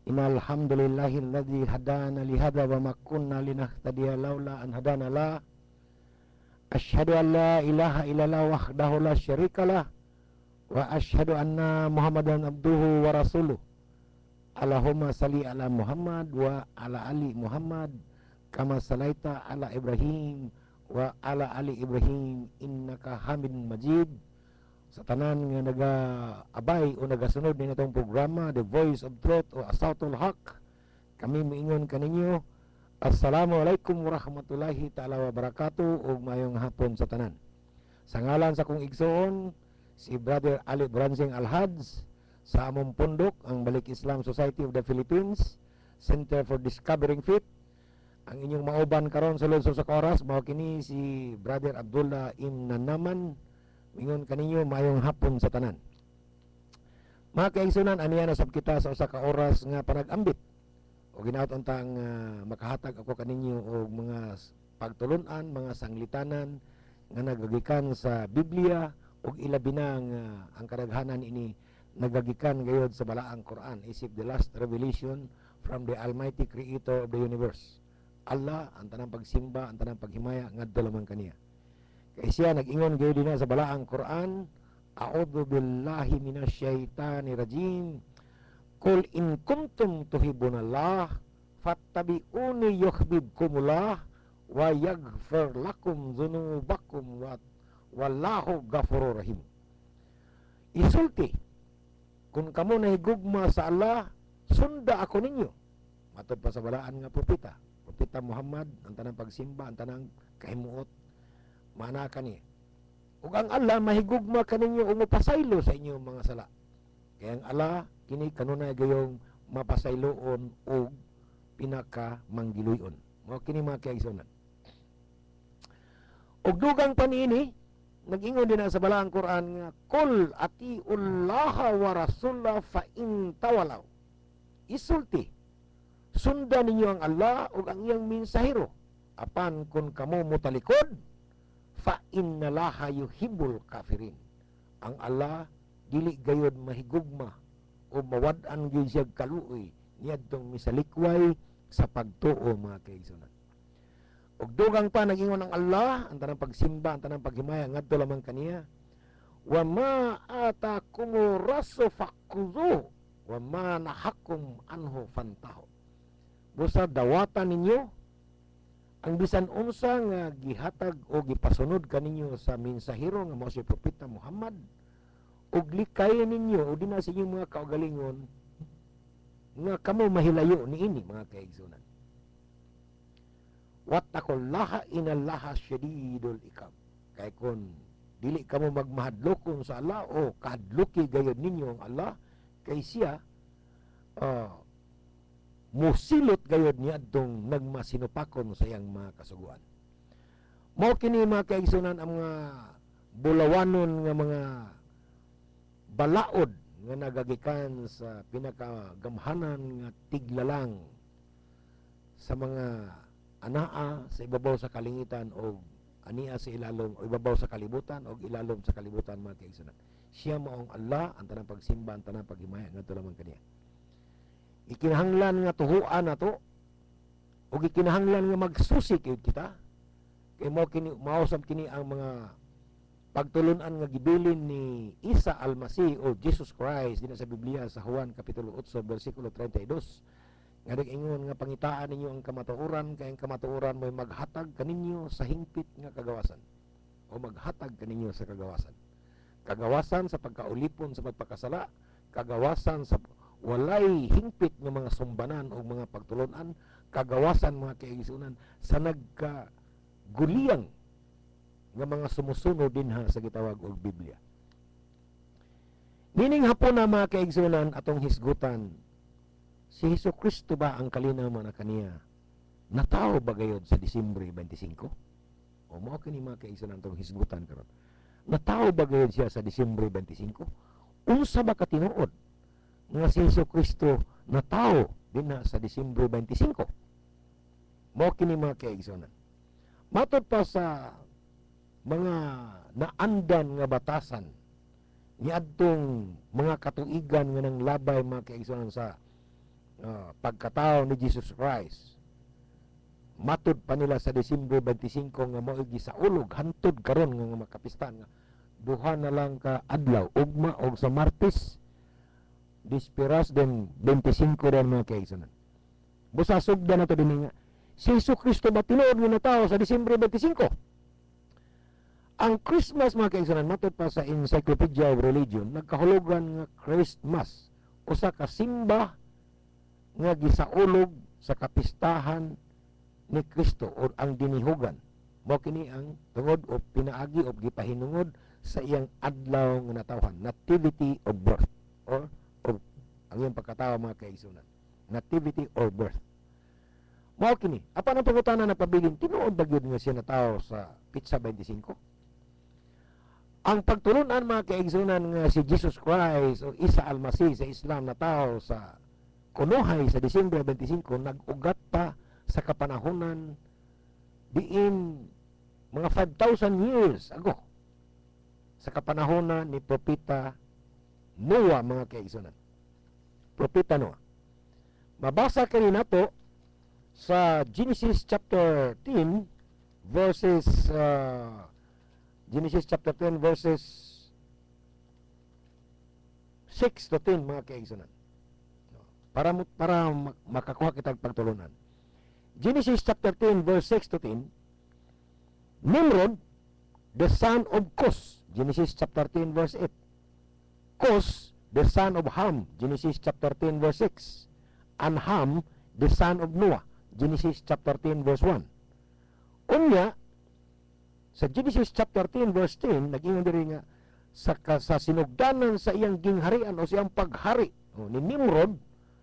Innalhamdulillahilladzi hadana lihada wa ma kunna linahtadiya laula an hadana la. Asyhadu an la ilaha illallah wahdahu la syarikalah wa asyhadu anna Muhammadan abduhu wa rasuluh. Allahumma salli ala Muhammad wa ala ali Muhammad kama salaita ala Ibrahim wa ala ali Ibrahim innaka Hamidun Majid. Sa tanan nga naga-abay o nagasunod din itong programa The Voice of Truth o Asautul Haq, kami miingon kaninyo Assalamualaikum warahmatullahi ta'ala wabarakatuh ug mayong hapon sa tanan. Sa ngalan sa kong igsoon si Brother Ali Bransing Alhads sa among pundok ang Balik Islam Society of the Philippines Center for Discovering Faith. Ang inyong mauban karon sa lungsod sa Coras mao kini si Brother Abdullah Imnanaman. Mingon kaninyo mayong hapon sa tanan. Mga kaigsunan, aniya na sab kita sa usa ka oras nga panag-ambit. O ginaot untang makahatag ako kaninyo og mga pagtulunan, mga sanglitanan nga nagagikan sa Biblia ug ilabi na nga ang kadaghanan ini nagagikan gayud sa balaang Quran, isip the last revelation from the Almighty Creator of the universe. Allah, ang tanang pagsimba, ang tanang paghimaya ngadto lamang kaniya. Kaya siya nag-ingon gayon din sa balaang Quran, A'udhu billahi minasyaitanir rajim. Qul in kuntum tuhibunallah fattabi'uni yuhibbukumullah wa yaghfir lakum dzunubakum wallahu ghafurur rahim. Isulti, kung kamo nahigugma sa Allah, sunda ako ninyo. Matod pa sa balaan nga propeta Muhammad, ang tanang pagsimba, ang tanang kahimuot, mana kani. Ug ang Allah mahigugma kaninyo o mapasaylo sa inyong mga sala. Kaya ang Allah kini kanunay gayong mapasayloon o pinaka manggiluyon. Mao kini mga kaigsunan. Ug dugang panini nag-ingon din sa balaang Quran nga kul atiullaha wa rasulah fa in tawalaw. Isulti, sundan ninyo ang Allah ug ang iyang mensahero. Apan kun kamo mutalikod, fa innalaha yuhibbul kafirin. Ang Allah dili gayud mahigugma o mawad-an gyud siya kaluoy niadtong misalikway sa pagtuo mga kaigsunan. Ug dugang pa nag-ingon ang Allah, ang tanang pagsimba, ang tanang paghimaya ngadto lamang kaniya. Wa ma atakumu rasul fakhudhu wa ma nahakum anhu fantahu. Busa dawatan ninyo ang bisan unsa nga gihatag o gipasunod kaninyo sa mensahero nga mao si propeta Muhammad, ug likayan ninyo o dinha sa inyong mga kaugalingon nga kamo mahilayo niini mga kaigsunan. Wattaqullaha inallaha syadidul iqab. Kay kun dili kamo magmahadlokon sa Allah o kahadloki gayud ninyo ang Allah, kay siya musilot gayud niya adtong nagmasinupakon sa iyang mga kasuguan. Mao kini mga kaigsunan ang mga bulawanon nga mga balaod nga nagagikan sa pinakagamhanan nga tiglalang sa mga anaa sa ibabaw sa kalingitan o ania sa ilalom o ibabaw sa kalibutan o ilalom sa kalibutan mga kaigsunan. Siya maong Allah, ang tanang pagsimba, ang tanang paghimaya ngadto lamang kaniya. Ikinahanglan nga tuhuan nato o ikinahanglan nga magsusi kay kita kay mausab kini ang mga pagtulunan nga gibilin ni Isa Almasih o Jesus Christ din sa Biblia sa Juan kapitulo 8 bersikulo 32 nga nag-ingon nga pangitaan ninyo ang kamatuoran kay ang kamatuoran mo'y maghatag kaninyo sa hingpit nga kagawasan o maghatag kaninyo sa kagawasan sa pagkaulipon sa pagpakasala, kagawasan sa walay hingpit ng mga sumbanan o mga pagtulunan, kagawasan mga kaigsunan sa nagkaguliyang ng mga sumusunod din ha sa gitawag og Biblia. Nining hapon na mga kaigsunan atong hisgutan, si Hesukristo ba ang kalinaw na kaniya natao ba gayod sa Disyembre 25? O mao kini mga kaigsunan atong hisgutan karon. Natao ba gayod siya sa Disyembre 25? Unsa ba katinuod nga si Hesukristo natao din na sa Disyembre 25? Mao kini mga kaigsunan. Matod pa sa mga naandan nga batasan niadtong mga katuigan nga nang labay mga kaigsunan sa pagkatao ni Jesus Christ. Matud pa nila sa Disyembre 25 nga mao gisaulog hantud karon nga makapistan nga duha na lang ka adlaw ugma og sa Martes Disperas den 25 rin mga kaigsunan. Busa sugda na to din nga si Jesucristo ba tinuod nga tao sa Disyembre 25? Ang Christmas mga kaigsunan matud pa sa Encyclopedia of Religion nagkahulugan nga Christmas usa ka simba nga gisaulog sa kapistahan ni Kristo o ang dinihugan. Mao kini ang tungod o pinaagi o gipahinungod sa iyang adlaw nga natawhan, nativity of birth or ang iyang pagkatawa mga kaigsunan. Nativity or birth. Mao kini, apan ang pangutana na pabilin tinuod ba gyud nga siya natawo sa Pitsa 25? Ang pagtulunan mga kaigsunan nga si Jesus Christ o Isa Almasih sa Islam natawo sa kunuhay sa Disyembre 25 nag-ugat pa sa kapanahonan diin mga 5,000 years ago sa kapanahonan ni Propeta Noah mga kaigsunan. Propeta Noah. Mabasa kani nato sa Genesis chapter 10 verses Genesis chapter 10 verses 6 to 10 mga kaigsunan. Para makakuha kitang pagtulunan. Genesis chapter 10 verse 6 to 10, Nimrod, the son of Cus, Genesis chapter 10 verse 8. Cus, the son of Ham, Genesis chapter 10 verse 6. And Ham, the son of Noah, Genesis chapter 10 verse 1. Unya, sa Genesis chapter 10 verse 10, nag-ingon diri nga sa sinugdanan sa iyang gingharian o siyang paghari ni Nimrod,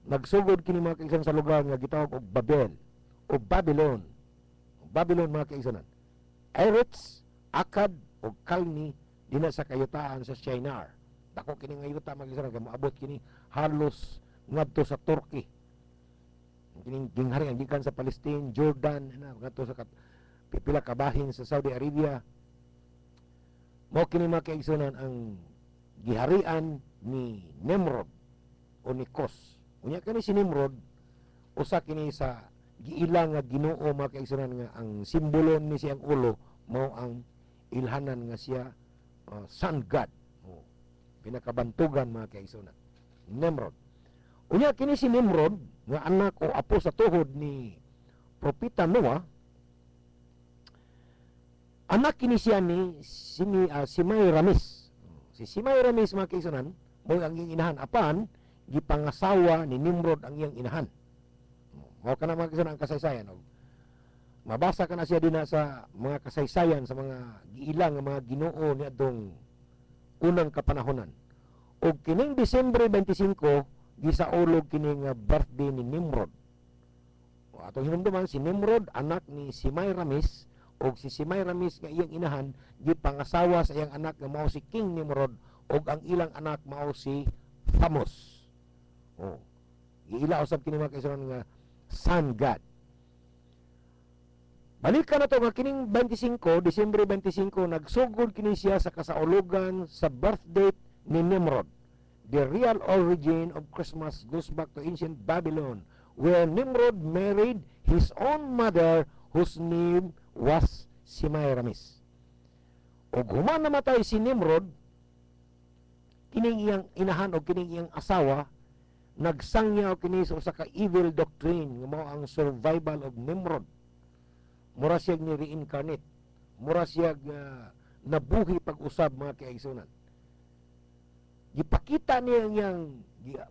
nagsugod kini mga kaigsunan sa lugar nga gitawag og Babel o Babylon. Babylon mga kaigsunan. Eretz, Akkad o Kalni dina sa kayutaan sa Shinar. Dako kini nga yuta mga kaigsunan kay moabot kini halos ngadto sa Turkey. Kini gingharian gikan sa Palestine, Jordan, ngadto sa pipila ka bahin sa Saudi Arabia. Mao kini mga kaigsunan ang giharian ni Nimrod o ni Cus. Unya kani si Nimrod usa kini sa giilang nga Ginoo mga kaigsunan nga ang simbolo ni siyang ulo mao ang ilhanan nga siya sun god. Pinakabantugan mga kaigsunan. Nimrod. Unya kini si Nimrod nga anak o apo sa tuhod ni Propeta Noah. Anak kini siya ni Semiramis. Si Semiramis mga kaigsunan mao ang iyang inahan apan gipangasawa ni Nimrod ang iyang inahan. Mao kana mga kaigsunan ang kasaysayan. Mabasa ka na siya din sa mga kasaysayan sa mga giilang nga mga Ginoo ni adtong unang kapanahonan. Og kining Disyembre 25 gisaulog kini nga birthday ni Nimrod. O atong hinumduman si Nimrod anak ni Semiramis og si Semiramis nga iyang inahan gipangasawa sa iyang anak nga mao si King Nimrod og ang ilang anak mao si Thamos. Oh. Giila usab kini mga kaigsunan nga sun god. Balikan na to nga kining 25, Disyembre 25 nagsugod kini siya sa kasaulugan sa birth date ni Nimrod. The real origin of Christmas goes back to ancient Babylon, where Nimrod married his own mother whose name was Semiramis. O human namatay si Nimrod, kining iyang inahan o kining iyang asawa, nagsangyaw kini sa usa ka evil doctrine nga mao ang survival of Nimrod. Mura siyag ni reincarnate. Mura siyag nabuhi pag-usab mga kaigsunan. Gipakita niya iyang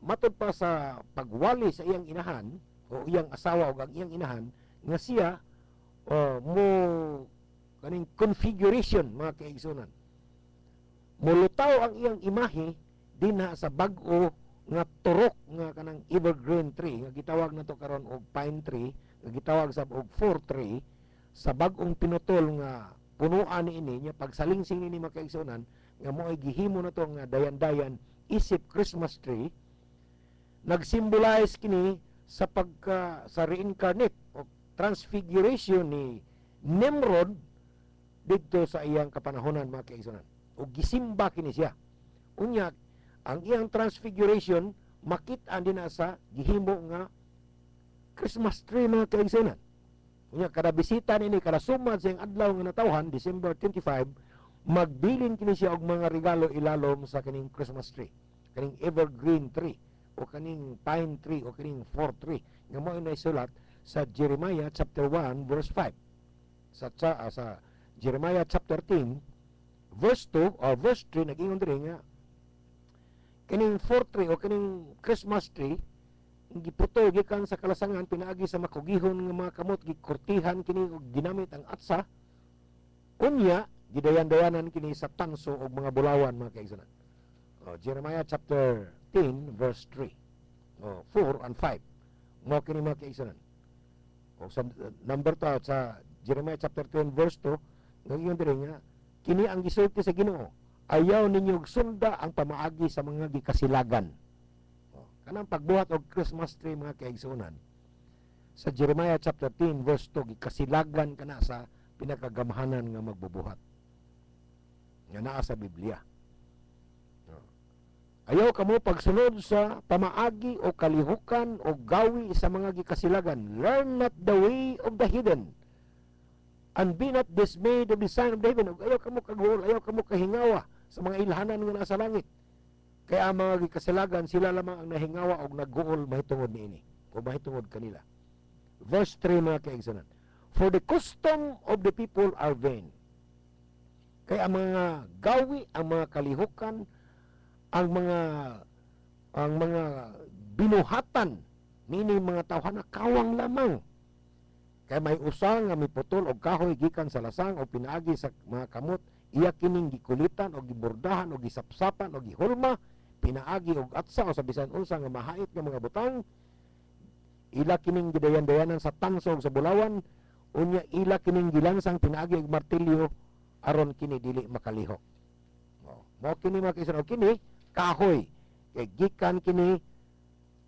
matod pa sa pagwali sa iyang inahan o iyang asawa o ang iyang inahan nga siya mo kaning configuration mga kaigsunan. Mulutaw ang iyang imahe dinha sa bag-o nga turok nga kanang evergreen tree nga gitawag nato karon og pine tree nga gitawag sa og fir tree sa bag-ong pinutol nga punuan niini nya pagsalingsing ni mga kaigsunan nga mo'y gihimo na to nga dayan-dayan isip Christmas tree. Nagsymbolize kini sa sa reincarnate o transfiguration ni Nimrod dito sa iyang kapanahonan mga kaigsunan. O gisimba kini siya. Unya ang iyang transfiguration makita din na sa gihimo nga Christmas tree mga kaigsunan. Unya kada bisita nini, kada sumad sa adlaw nga natawhan, December 25, magbilin kini siya og mga regalo ilalom sa kaning Christmas tree, kaning evergreen tree o kaning pine tree o kaning fir tree nga mao na isulat sa Jeremiah chapter 1 verse 5. Sa Jeremiah chapter 10 verse 2 or verse 3 nag-ingon diri nga kaning fir tree o kaning Christmas tree giputo gikan sa kalasangan, pinaagi sa makugihon nga mga kamot, gikurtihan kini og ginamit ang atsa, unya gidayan-dayanan kini sa tanso og mga bulawan mga kaigsunan. Jeremiah chapter 10 verse 3, 4 and 5 mo kini mga kaigsunan. O sa number 2 sa Jeremiah chapter 10 verse 2 ngayon diri nga kini ang gisulti sa Ginoo, ayaw ninyo sunda ang pamaagi sa mga gikasilagan. Kanang pagbuhat og Christmas tree mga kaigsunan sa Jeremiah chapter 10 verse 2 gikasilagan kana sa pinakagamhanan nga magbubuhat nga naa sa Biblia. Ayaw kamo pagsunod sa pamaagi o kalihukan o gawi sa mga gikasilagan. Learn not the way of the hidden and be not dismayed of the sign of the heaven. Ayaw kamo kagul, ayaw kamo kahingawa sa mga ilhanan nga nasa langit. Kaya ang mga gikasilagan, sila lamang ang nahingawa o nagguol mahitungod niini o mahitungod kanila. Verse 3 mga kaigsunan, for the custom of the people are vain. Kaya ang mga gawi, ang mga kalihukan, ang mga binuhatan nini mga tawhana kawang lamang. Kaya may usa nga miputol og kahoy gikan sa lasang o pinaagi sa mga kamot, iya kining gikulitan o gibordahan o gisapsapan o gihulma, pinaagi og atsa o sa bisan unsa nga mahait nga mga butang, ila kining gidayan-dayanan sa tanso sa bulawan, unya ila kining gilansang pinaagi og martilyo aron kini dili makalihok. Mao kini mga kaigsunan, kini kahoy kay gikan kini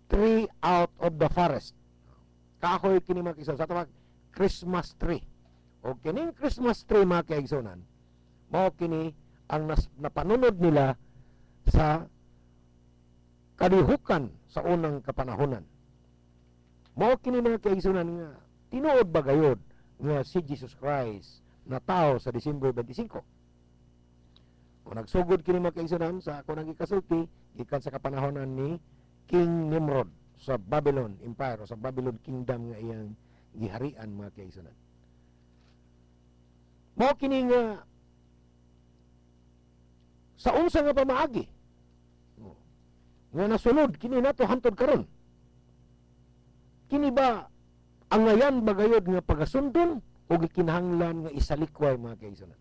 tree out of the forest. Kahoy kini mga kaigsunan sa tawag Christmas tree. O kining Christmas tree mga kaigsunan, mao kini ang napanunod nila sa kalihukan sa unang kapanahonan. Mao kini mga kaigsunan nga tinuod ba gayod nga si Jesus Christ na tao sa Disyembre 25. O nagsugod kini mga kaigsunan sa ako nang gikasulti gikan sa kapanahonan ni King Nimrod sa Babylon Empire o sa Babylon Kingdom nga iyang giharian mga kaigsunan. Mao kini nga sa unsa nga pamaagi nga nasunod kini nato hantod karon. Kini ba ang ngayan bagayod nga pagasundon o gikinahanglan nga isalikway mga kaigsunan?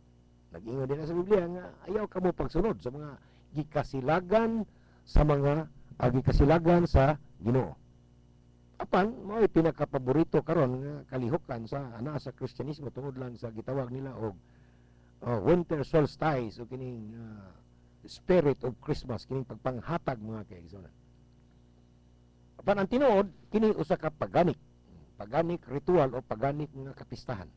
Nag-ingon din sa Biblia nga ayaw kamo pagsunod sa mga gikasilagan gikasilagan sa Ginoo. Apan mao pinakapaborito karon nga kalihukan sa sa Kristyanismo tungod lang sa gitawag nila og winter solstice o kining spirit of Christmas, kining pagpanghatag mga kaigsunan. Apan ang tinuod kini usa ka paganik ritual o paganik nga kapistahan.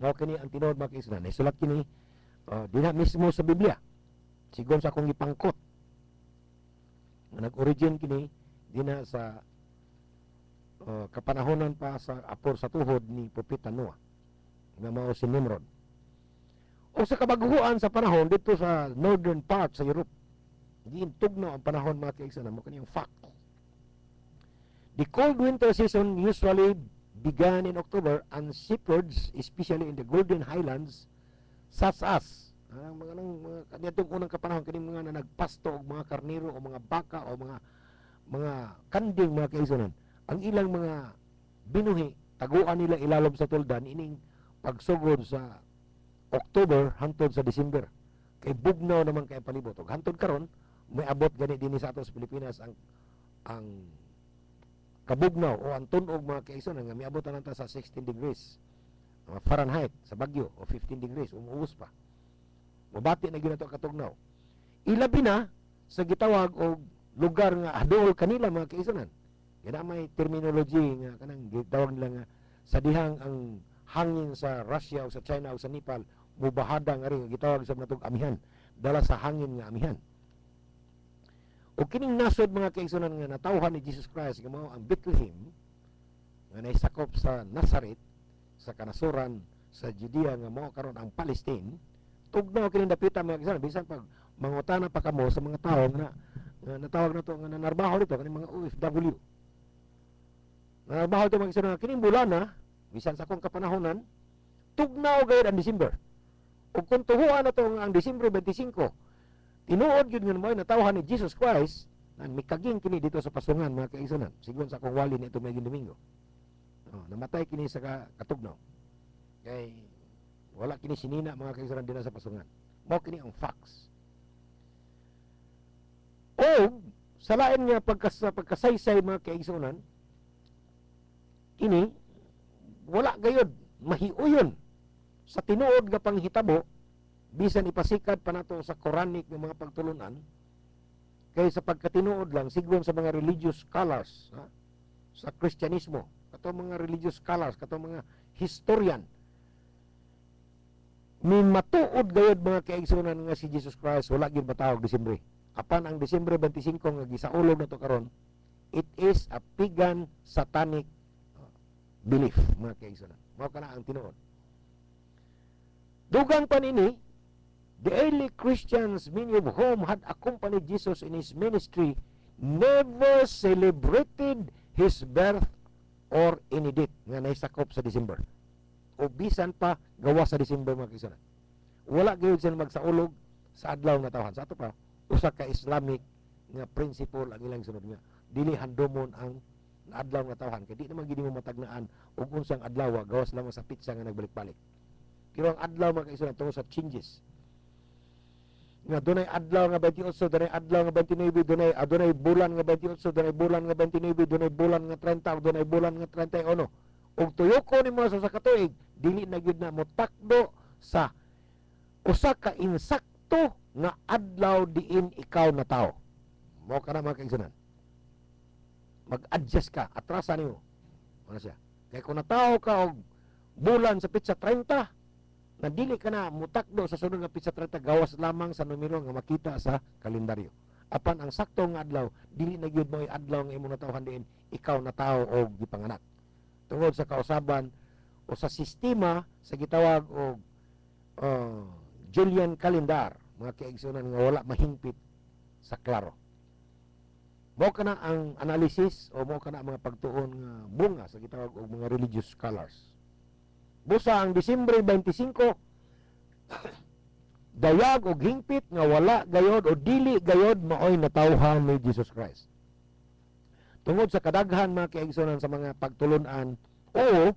Mao kini ang tinuod mga kaigsunan. Isulat kini dinha mismo sa Biblia. Sigon sa akong ipangkot. Nag-origin kini dinha sa kapanahonan pa sa apor sa tuhod ni Propeta Noah nga mao si Nimrod. O sa kabaguhan sa panahon dito sa northern part sa Europe, giintugno ang panahon mga kaigsunan mo kaniyang fact. The cold winter season usually began in October and shepherds, especially in the Golden Highlands, such as mga kaniyang unang kapanahon kining mga na nagpasto og mga karnero o mga baka o mga kanding mga kaigsunan, ang ilang mga binuhi taguan nila ilalom sa tuldan ining pagsugod sa October hangtod sa December. Kay bugnaw naman kay palibot. Og hangtod karon may abot gani dinhi sa ato sa Pilipinas ang kabugnaw o ang tunog mga kaigsunan nga miabot na ta sa 16 degrees Fahrenheit sa Bagyo o 15 degrees umuus pa. Mabati na ginato katugnaw. Ilabi na sa gitawag og lugar nga adol kanila mga kaigsunan. Kaya may terminology nga kanang gitawag nila nga sa dihang ang hangin sa Russia o sa China o sa Nepal mubahada nga rin gitawag sa natong amihan, dala sa hangin nga amihan. O kining nasod mga kaigsunan nga natawhan ni Jesus Christ nga mao ang Bethlehem nga naisakop sa Nazareth sa kanasuran sa Judea nga mao karon ang Palestine. Tugnaw kining dapita mga kaigsunan bisan pag mangutana pa kamo sa mga tawo nga natawag na to nga nanarbaho dito kaning mga OFW. Nanarbaho to mga kaigsunan kining bulana bisan sa akong kapanahonan tugnaw gayud ang December. Ug kung tuhuan na to ang December 25 tinuod yun nga mo natawhan ni Jesus Christ na mikaging kini dito sa pasungan mga kaigsunan sigon sa akong wali nito may Domingo. Namatay kini sa katugnaw kay wala kini sinina mga kaigsunan din sa pasungan mao kini ang facts. O sa lain nga pagkasaysay mga kaigsunan kini wala gayud mahiuyon sa tinuod nga panghitabo bisan ipasikad pa nato sa Quranic ng mga pagtulunan kay sa pagkatinuod lang sigon sa mga religious scholars sa Kristyanismo kato mga religious scholars kato mga historian min matuod gayud mga kaigsunan nga si Jesus Christ wala gyud matawag Disyembre apan ang Disyembre 25 nga gisaulog nato karon it is a pagan satanic belief mga kaigsunan mao kana ang tinuod. Dugang pa nini the early Christians, many of whom had accompanied Jesus in his ministry, never celebrated his birth or any date nga naisakop sa December. O bisan pa gawa sa December mga kaigsunan. Wala gayud sila magsaulog sa adlaw nga tawhan. Sa ato pa, usa ka Islamic nga principle ang ilang sunod nga. Dili handomon ang adlaw nga tawhan. Kaya di naman gini mo matagnaan ug unsang adlaw gawas lamang sa pitsa nga nagbalik-balik. Pero ang adlaw mga kaigsunan tungod sa changes nga dunay adlaw nga 28, dunay adlaw nga 29, dunay bulan nga 28, dunay bulan nga 29, dunay bulan nga 30, dunay bulan nga 31. Ug tuyoko nimo sa katuig, dili na gyud na motakdo sa usa ka insakto nga adlaw diin ikaw na tao. Mao kana mga kaigsunan. Mag-adjust ka, atrasan nimo. Ano siya? Kay kung natawo ka og bulan sa pitsa 30, na dili ka na mutakdo sa sunod nga pitsa 30 gawas lamang sa numero nga makita sa kalendaryo. Apan ang sakto nga adlaw dili na gyud mo adlaw nga imong natawhan diin ikaw na tawo og gipanganak. Tungod sa kausaban o sa sistema sa gitawag og Julian calendar, mga kaigsunan nga wala mahingpit sa klaro. Mao kana ang analysis o mao kana mga pagtuon nga bunga sa gitawag og mga religious scholars. Busa ang Disyembre 25 dayag o hingpit nga wala gayod o dili gayod maoy natawhan ni Jesus Christ. Tungod sa kadaghan mga kaigsunan sa mga pagtulunan o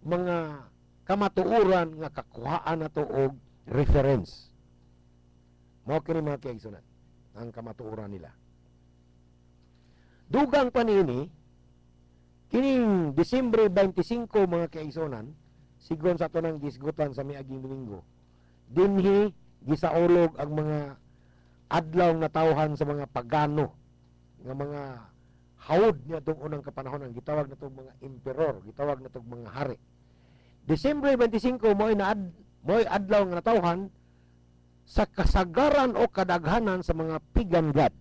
mga kamatuoran nga kakuhaan nato og reference. Mao kini mga kaigsunan ang kamatuoran nila. Dugang pa niini kining Disyembre 25 mga kaigsunan sigon sa ato nang gisgutan sa miaging Domingo dinhi gisaulog ang mga adlaw nga tawhan sa mga pagano nga mga hawod niya itong unang kapanahon gitawag na itong mga emperor, gitawag na itong mga hari. Disyembre 25 mo'y adlaw nga natawhan sa kasagaran o kadaghanan sa mga pagan god.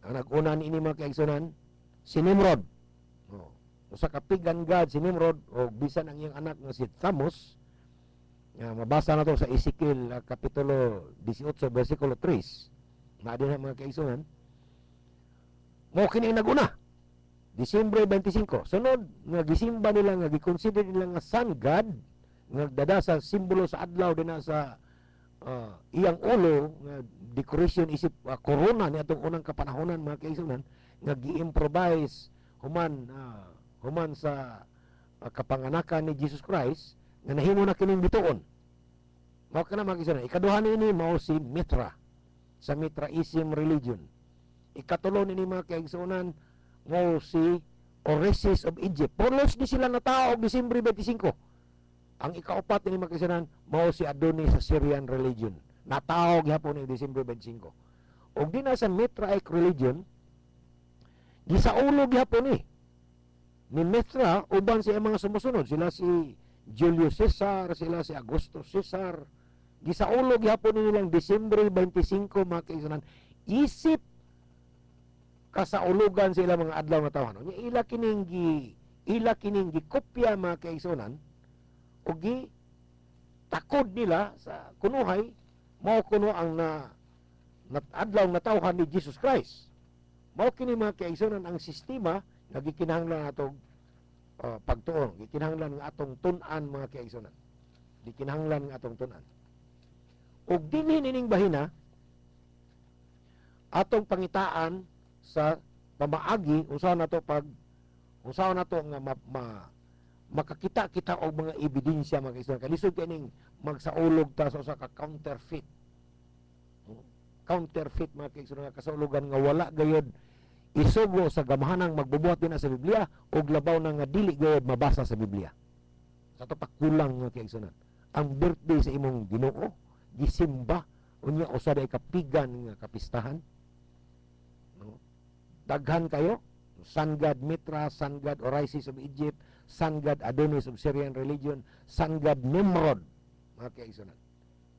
Ang nag-una ni ini mga kaigsunan si Nimrod. Usa ka pagan god si Nimrod o bisan ang iyang anak nga si Thamus. Mabasa na to sa Ezekiel kapitulo 18 versikulo 3. Maadin na mga kaigsunan. Mao kini nag-una. Disyembre 25. Sunod nga gisimba nila nga gikonsider nila nga sun god nga nagdada sa simbolo sa adlaw dinha sa iyang ulo nga decoration isip corona ni atong unang kapanahonan mga kaigsunan nga gi-improvise human sa kapanganakan ni Jesus Christ nga nahimo na kining bituon. Mao kana mga kaigsunan. Ikaduha niini mao si Mithra sa Mithraism religion. Ikatulo ni mga kaigsunan mao si Orestes of Egypt. Pulos ni sila natao og Disyembre 25. Ang ikaapat ni mga kaigsunan mao si Adonis sa Syrian religion. Natao gyapon ni Disyembre 25. Og dinha sa Mithraic religion gisaulog gyapon ni Mithra uban sa mga sumusunod. Sila si Julius Caesar, sila si Augustus Caesar. Gisaulog gyapon nilang Disyembre 25 mga kaigsunan. Isip kasaulugan sa ilang mga adlaw nga tawhan. Nya ila kining gikopya mga kaigsunan ug gi takod nila sa kunuhay mao kuno ang adlaw nga tawhan ni Jesus Christ. Mao kini mga kaigsunan ang sistema nga gikinahanglan atong pagtuon, gikinahanglan nga atong tun-an mga kaigsunan. Gikinahanglan nga atong tun-an. Ug dinhi nining bahina atong pangitaan sa pamaagi usaw na to nga makakita kita og mga ebidensya mga kaigsunan. Kalisod kining magsaulog ta sa usa ka counterfeit. Counterfeit mga kaigsunan nga kasaulugan nga wala gayud isugo sa gamahanang magbubuhat din sa Biblia ug labaw na nga dili gayud mabasa sa Biblia. Sa to pakulang mga kaigsunan. Ang birthday sa imong Ginoo gisimba unya usa day kapigan nga kapistahan. Daghan kayo, Sun God Mitra, Sun God Osiris of Egypt, Sun God Adonis of Syrian religion, Sun God Nimrod, mga kaigsunan.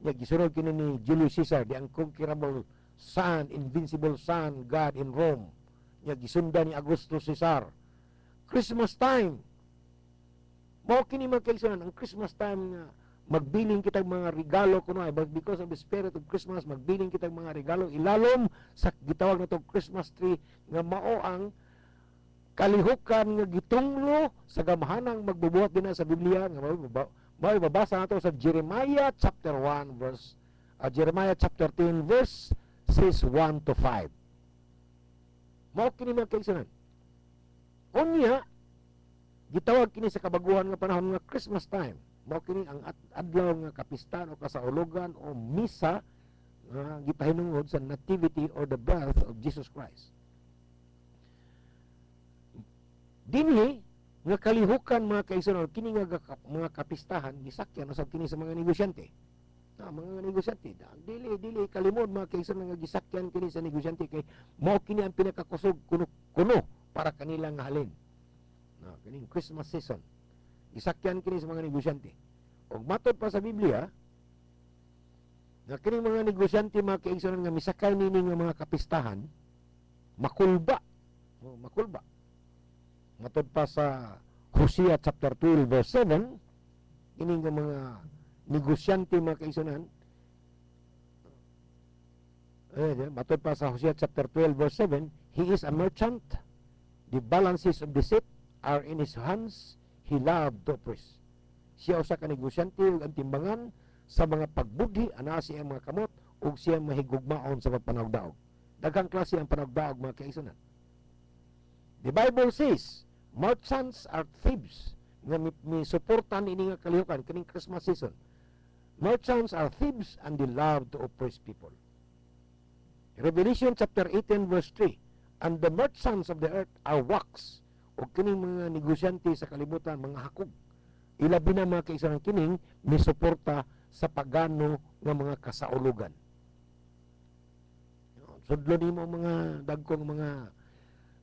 Nga gisunod kini ni Julius Caesar, the unconquerable sun, invincible sun, God in Rome. Nga gisunda ni Augustus Caesar. Christmas time. Mao kini mga kaigsunan, ang Christmas time nga magbiling kitag mga regalo kuno ay because of the spirit of Christmas, magbiling kitag mga regalo ilalom sa gitawag natong Christmas tree nga mao ang kalihukan nga gitunglo sa gamahanang magbubuhat din sa Biblia nga mao mabasa nato sa Jeremiah chapter 1 verse Jeremiah chapter 10 verse 1 to 5. Mao kini mga kaigsunan. Unya gitawag kini sa kabaguhan nga panahon nga Christmas time. Mao kini ang adlaw nga kapistahan o kasaulugan o misa nga gipahinungod sa nativity or the birth of Jesus Christ. Dinhi nga kalihukan mga kaigsunan kini nga mga kapistahan gisakyan usab kini sa mga negosyante. Mga negosyante dili kalimod mga kaigsunan nga gisakyan kini sa negosyante kay mao kini ang pinakakusog kuno para kanilang halin. Kining Christmas season. Gisakyan kini sa mga negosyante. Og matod pa sa Biblia, nga kini mga negosyante mga kaigsunan nga misakay nini nga mga kapistahan, makulba. Makulba. Matod pa sa Hosea chapter 12 verse 7, kini nga mga negosyante mga kaigsunan, matod pa sa Hosea chapter 12 verse 7, he is a merchant, the balances of the ship are in his hands, he loved to oppress. Siya usa ka negosyante ug ang timbangan sa mga pagbudhi ana siya mga kamot ug siya mahigugmaon sa pagpanawdaog. Daghang klase ang panawdaog mga kaigsunan. The Bible says, merchants are thieves. Nga mi suportan ini nga kalihukan kining Christmas season. Merchants are thieves and they love to oppress people. Revelation chapter 18 verse 3, and the merchants of the earth are wax. O kining mga negosyante sa kalibutan, mga hakog. Ilabi na mga kaigsunan kining misuporta sa pagano nga mga kasaulugan. Sudlo nimo mga dagkong mga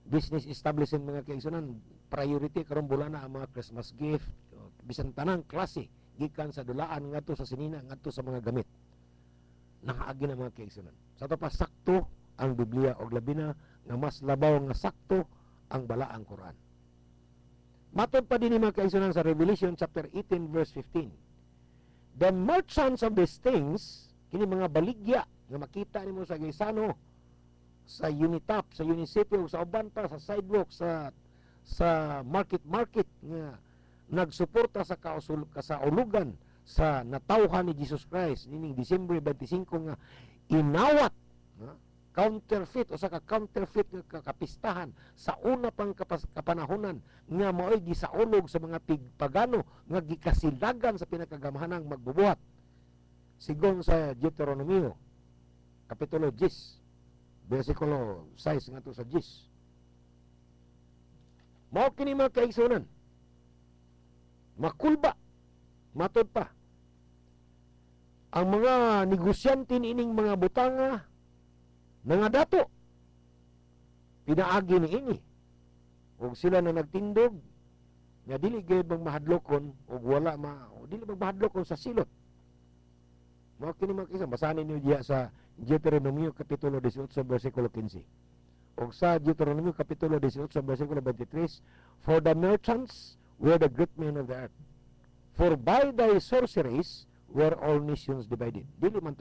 business establishment mga kaigsunan, priority karon bulan na ang mga Christmas gift, bisan tanang klase gikan sa dulaan ngadto sa sinina ngadto sa mga gamit. Nakaagi na mga kaigsunan. Sa to pa sakto ang Biblia og labi na nga mas labaw nga sakto ang balaang Quran. Matod pa din mga kaigsunan sa Revelation chapter 18 verse 15. The merchants of these things, kini mga baligya nga makita nimo sa Gaisano, sa Unitap, sa Unicity, sa Obanta, sa sidewalk, sa market nga nagsuporta sa kasaulugan sa natawhan ni Jesus Christ nining Disyembre 25 nga inawat counterfeit o sa counterfeit nga kapistahan sa una pang kapanahonan nga mao'y gisaulog sa mga pagano nga gikasilagan sa pinakagamahanang magbubuhat sigon sa Deuteronomio kapitulo 10 versikulo 6 ngadto sa 10. Mao kini mga kaigsunan makulba matod pa ang mga negosyante ining mga butanga nga dato pinaagi ni ini ug sila na nagtindog nga dili gyud mahadlokon ug wala dili mahadlokon sa silot. Mao kini mga kaigsunan basahin niyo diha sa Deuteronomio kapitulo 18 bersikulo 15. O sa Deuteronomio Kapitulo 18, versikulo 23, for the merchants were the great men of the earth. For by thy sorceries were all nations divided. Dili man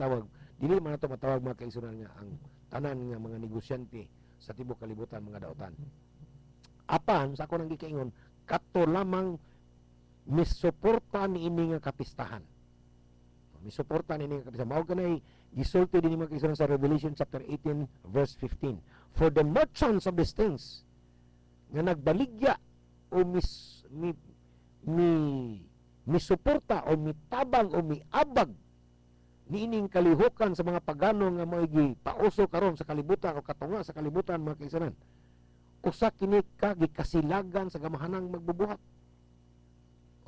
nato matawag mga kaigsunan nga ang tanan nga mga negosyante sa tibok kalibutan mga daotan. Apan sa ako nang gikaingon, kato lamang misuporta niini nga kapistahan. Misuporta niini nga kapistahan. Mao kanay gisulti dinhi mga kaigsunan sa Revelation chapter 18 verse 15. For the merchants of these things nga nagbaligya o misuporta o mitabang o miabag niining kalihukan sa mga pagano nga maigi pauso karon sa kalibutan o katunga sa kalibutan mga kaisanan. Usa kini ka gikasilagan sa gamahanang magbubuhat.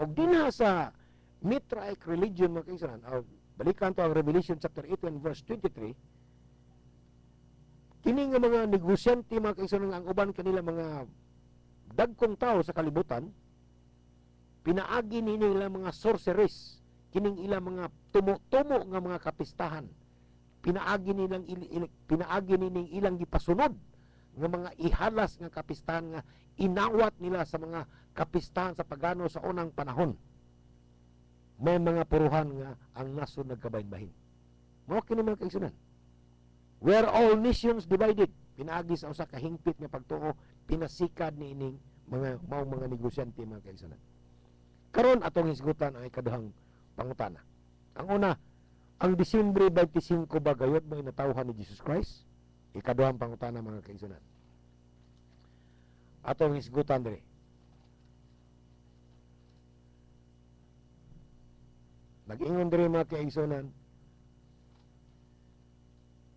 Og dinha sa Mitraic religion mga kaisanan, balikan to ang Revelation chapter 18 verse 23. Kini nga mga negosyante mga kaisanan ang uban kanila mga dagkong tao sa kalibutan, pinaagi nila mga sorceries, kining ilang mga tumo-tumo nga mga kapistahan, pinaagi nining ilang gipasunod nga mga ihalas nga kapistahan nga inawat nila sa mga kapistahan sa pagano sa unang panahon. May mga puruhan nga ang nasod nagkabahin-bahin. Mao kini mga kaigsunan. Where all nations divided, pinaagi sa usa ka hingpit nga pagtuo, pinasikad niining mga negosyante mga kaigsunan. Karon atong hisgutan ang ikaduhang pangutana. Ang una, ang Disyembre 25 ba gayud mo inatawhan ni Jesus Christ? Ikaduhang pangutana mga kaigsunan. Atong hisgutan diri. Nag-ingon diri mga kaigsunan,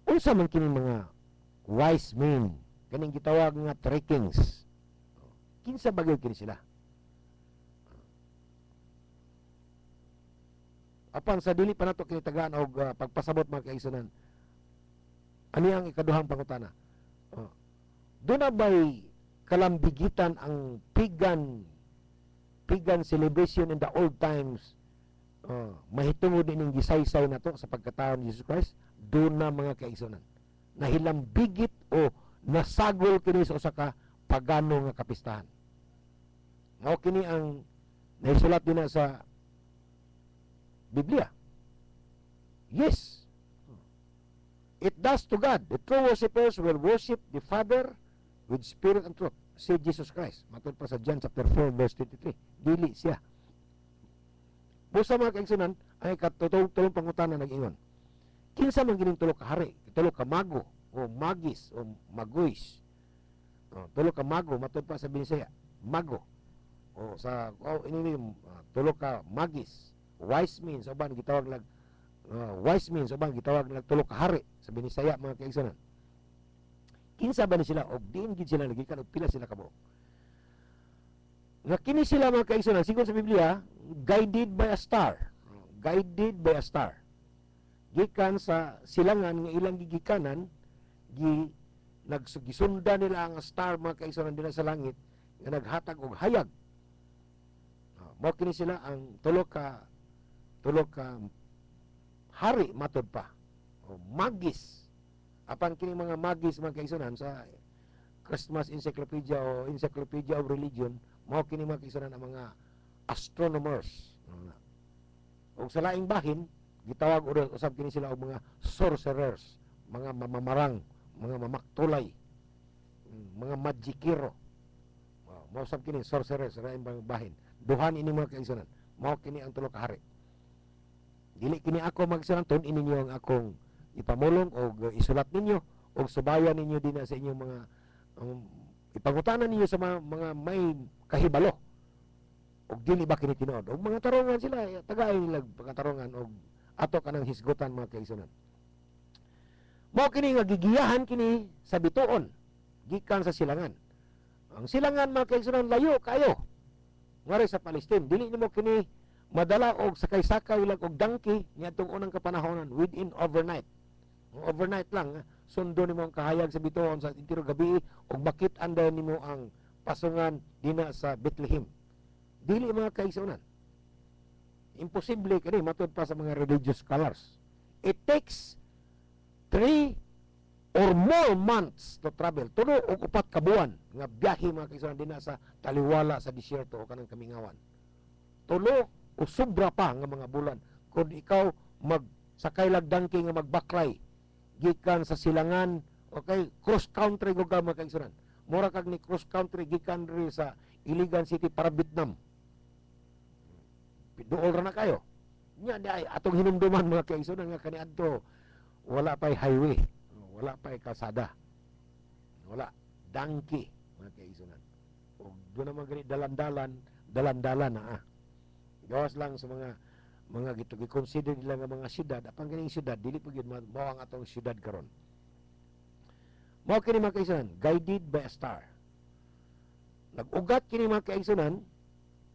unsa man kini mga wise men, kaning gitawag nga three kings. Kinsa bagay kini sila? Apan sa dili pa nato kinitagaan og pagpasabot mga kaigsunan. Ani ang ikaduhang pangutana? Doon na ba'y kalambigitan ang pagan celebration in the old times? Mahitungod ining gisaysay nato sa pagkataon ni Jesus Christ? Doon na mga kaigsunan. Nahilambigit o nasagol kini sa usa ka pagano nga kapistahan. Mao kini ang nahisulat din na sa Biblia. Yes. It does to God. The true worshippers will worship the Father with spirit and truth. Say Jesus Christ. Matod pa sa John chapter 4 verse 23. Dili siya. Busa mga kaigsunan, ay katutulong pangutana nag-ingon. Kinsa man gining tulo ka hari, tulo ka mago o magis o maguis. Tulo ka mago matod pa sa Binisaya, mago. O sa ini tulo ka magis. Wise means uban gitawag lag wise means uban gitawag lag tulo ka hari sa Binisaya mga kaigsunan. Kinsa ba ni sila og diin gid sila nagikan og pila sila kabo. Nga kini sila mga kaigsunan sigon sa Biblia, guided by a star. Guided by a star. Gikan sa silangan nga ilang gigikanan, nagsugisunda nila ang star mga kaigsunan nila sa langit nga naghatag og hayag. Mao kini sila ang tulo ka hari matod pa o magis. Apan kini mga magis mga kaigsunan sa Christmas Encyclopedia o Encyclopedia of Religion, mao kini mga kaigsunan ang mga astronomers. O sa laing bahin gitawag usab kini sila og mga sorcerers, mga mamamarang, mga mamaktulay, mga magikiro. Mao usab kini sorcerers sa laing bahin. Duhan ini mga kaigsunan. Mao kini ang tulo ka hari. Dili kini ako magsunan tun ininyo ang akong ipamulong o isulat ninyo o subayan ninyo din sa inyong mga ipangutanan ninyo sa mga may kahibalo. Og dili ba kini tinuod? Og mga tarungan sila, tagay nila pagkatarungan og ato kanang hisgutan mga kaigsunan. Mao kini nga gigiyahan kini sa bituon gikan sa silangan. Ang silangan mga kaigsunan layo kayo. Ngari sa Palestine, dili nimo kini madala og sakay-sakay lang og donkey niadtong unang kapanahonan within overnight. Overnight lang, sundo nimo ang kahayag sa bituon sa intiro gabi og makit-an daw nimo ang pasungan dina sa Bethlehem. Dili mga kaigsunan. Imposible kani matod pa sa mga religious scholars. It takes 3 or more months to travel. Tulo o 4 ka buwan nga biyahe mga kaigsunan dinha sa taliwala sa disyerto o kanang kamingawan. Tulo o sobra pa nga mga bulan kung ikaw magsakay lagdangki nga magbaklay gikan sa silangan, okay, cross country go ka mga kaigsunan. Mura kag ni cross country gikan diri sa Iligan City para Vietnam. Duol ra na kayo. Nya di ay atong hinumduman mga kaigsunan nga kaniadto wala pay highway, wala pay kalsada. Wala dangki mga kaigsunan. O do naman gani dalan-dalan na gawas lang sa mga gito gi-consider nila nga mga syudad, apang kining syudad dili pa gyud mao ang atong syudad karon. Mao kini mga kaigsunan, guided by a star. Nag-ugat kini mga kaigsunan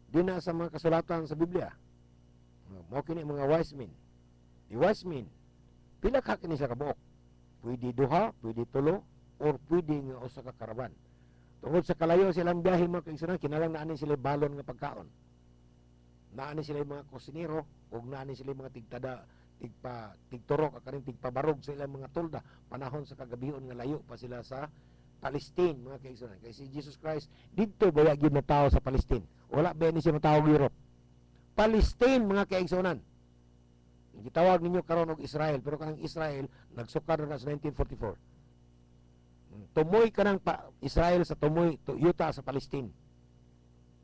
dinha sa mga kasulatan sa Biblia. Mao kini mga wise men. Di wise men, pila ka kini sa kabuok? Pwede duha, pwede tulo, or pwede nga usa ka karaban. Tungod sa kalayo silang biyahe mga kaigsunan, kinalang naanin sila balon nga pagkaon. Naanin sila mga kusinero, o naanin sila mga tigturok, akaring tigpabarog sa ilang mga tulda, panahon sa kagabion nga layo pa sila sa Palestine, mga kaigsunan. Kaya si Jesus Christ, dito baya gyud na tao sa Palestine. Wala ba ni siya matawag Europe? Palestine, mga kaigsunan. Gitawag ninyo karon og Israel, pero kanang Israel nagsukar na sa 1944. Tumoy kanang Israel sa tumoy yuta sa Palestine.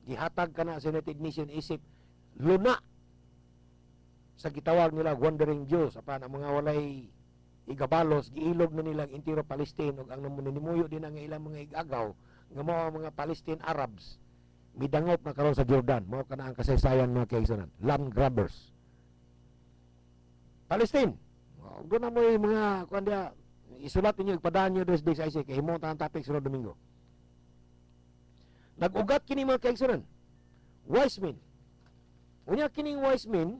Gihatag kana sa United Nations isip luna sa gitawag nila wandering Jews, apan ang mga walay igabalos giilog na nilang entero Palestine ug ang namunimuyo din ang ilang mga igagaw nga mao mga Palestine Arabs midangop na karon sa Jordan. Mao kana ang kasaysayan mga kaigsunan, land grabbers. Palestine. Doon na mo yung mga kuan dia isulat ninyo ipadaan niyo des sa IC kay himo ta ang topic sunod Domingo. Nag-ugat kini mga kaigsunan, wise men. Unya kining wise men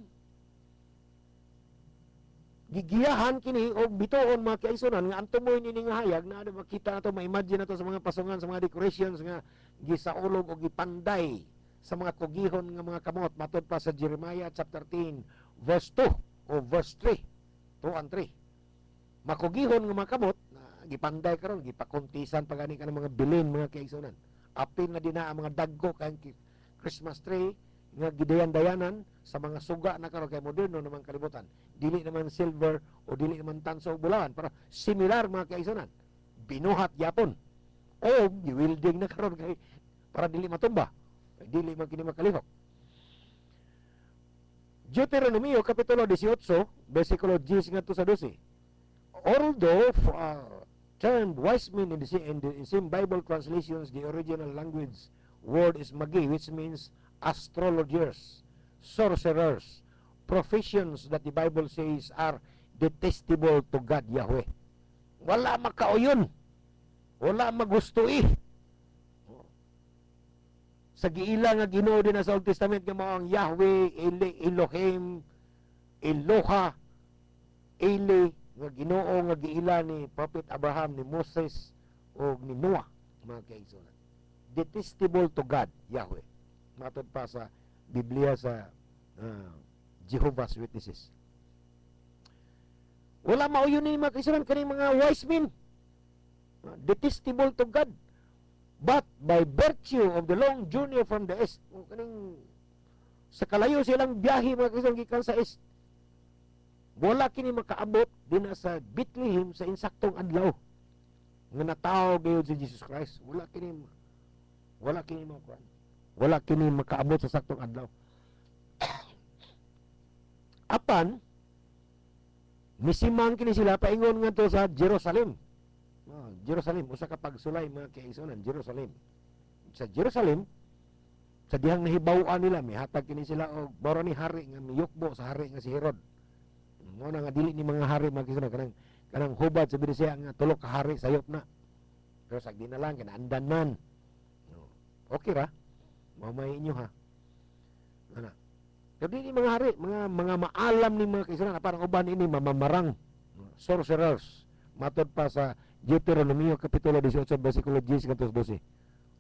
gigiyahan kini og bituon mga kaigsunan nga ang tumoy nini nga hayag na makita nato, ma-imagine nato sa mga pasungan, sa mga decorations nga gisaulog o gipanday sa mga kugihon nga mga kamot matud pa sa Jeremiah chapter 10 verse 2 o verse 3, 2 and 3. Makugihon nga mga kamot na gipanday karon, gipakuntisan pa gani kanang mga bilin mga kaigsunan. Apil na dina ang mga dagko kang Christmas tree nga gidayan-dayanan sa mga suga na karon kay moderno naman kalibutan. Dili naman silver o dili naman tanso o bulawan, pero similar mga kaigsunan. Binuhat yapon o giwilding na karon kay para dili matumba, dili man kini makalihok. Deuteronomio kapitulo 18 bersikulo 10 ngadto sa 12. Although termed wise men in the same Bible translations, the original language word is magi, which means astrologers, sorcerers, professions that the Bible says are detestable to God Yahweh. Wala makauyon, wala magustuhi. Sa giila nga Ginoo din sa Old Testament nga mao ang Yahweh, Elohim, Eloha, Eli nga Ginoo nga giila ni Prophet Abraham, ni Moses o ni Noah, mga kaigsunan. Detestable to God Yahweh. Matod pa sa Biblia sa Jehovah's Witnesses. Wala mauyon ni mga kaigsunan kaning mga wise men. Detestable to God. But by virtue of the long journey from the east, kaning sa kalayo silang biyahe mga kaigsunan gikan sa east, wala kini makaabot din sa Bethlehem sa insaktong adlaw nga natawag gayud si Jesus Christ. Wala kini makuan. Wala kini makaabot sa saktong adlaw. Apan misimang kini sila paingon ngadto sa Jerusalem. Jerusalem, usa ka pagsulay mga kaigsunan, Jerusalem. Sa Jerusalem, sa dihang nahibaw-an nila, may hatag kini sila og baro ni hari nga miyukbo sa hari nga si Herod. Mo na nga dili ni mga hari mga kaigsunan kanang hubad sa Birisea nga tulo ka hari sayop na. Pero sa di na lang kinaandan man. Okay ra? Mamay inyo ha. Ana. Pero di mga hari, mga maalam ni mga kaigsunan parang uban ini mamamarang, sorcerers. Matod pa sa Deuteronomio kapitulo 18 bersikulo 10 ngadto 12.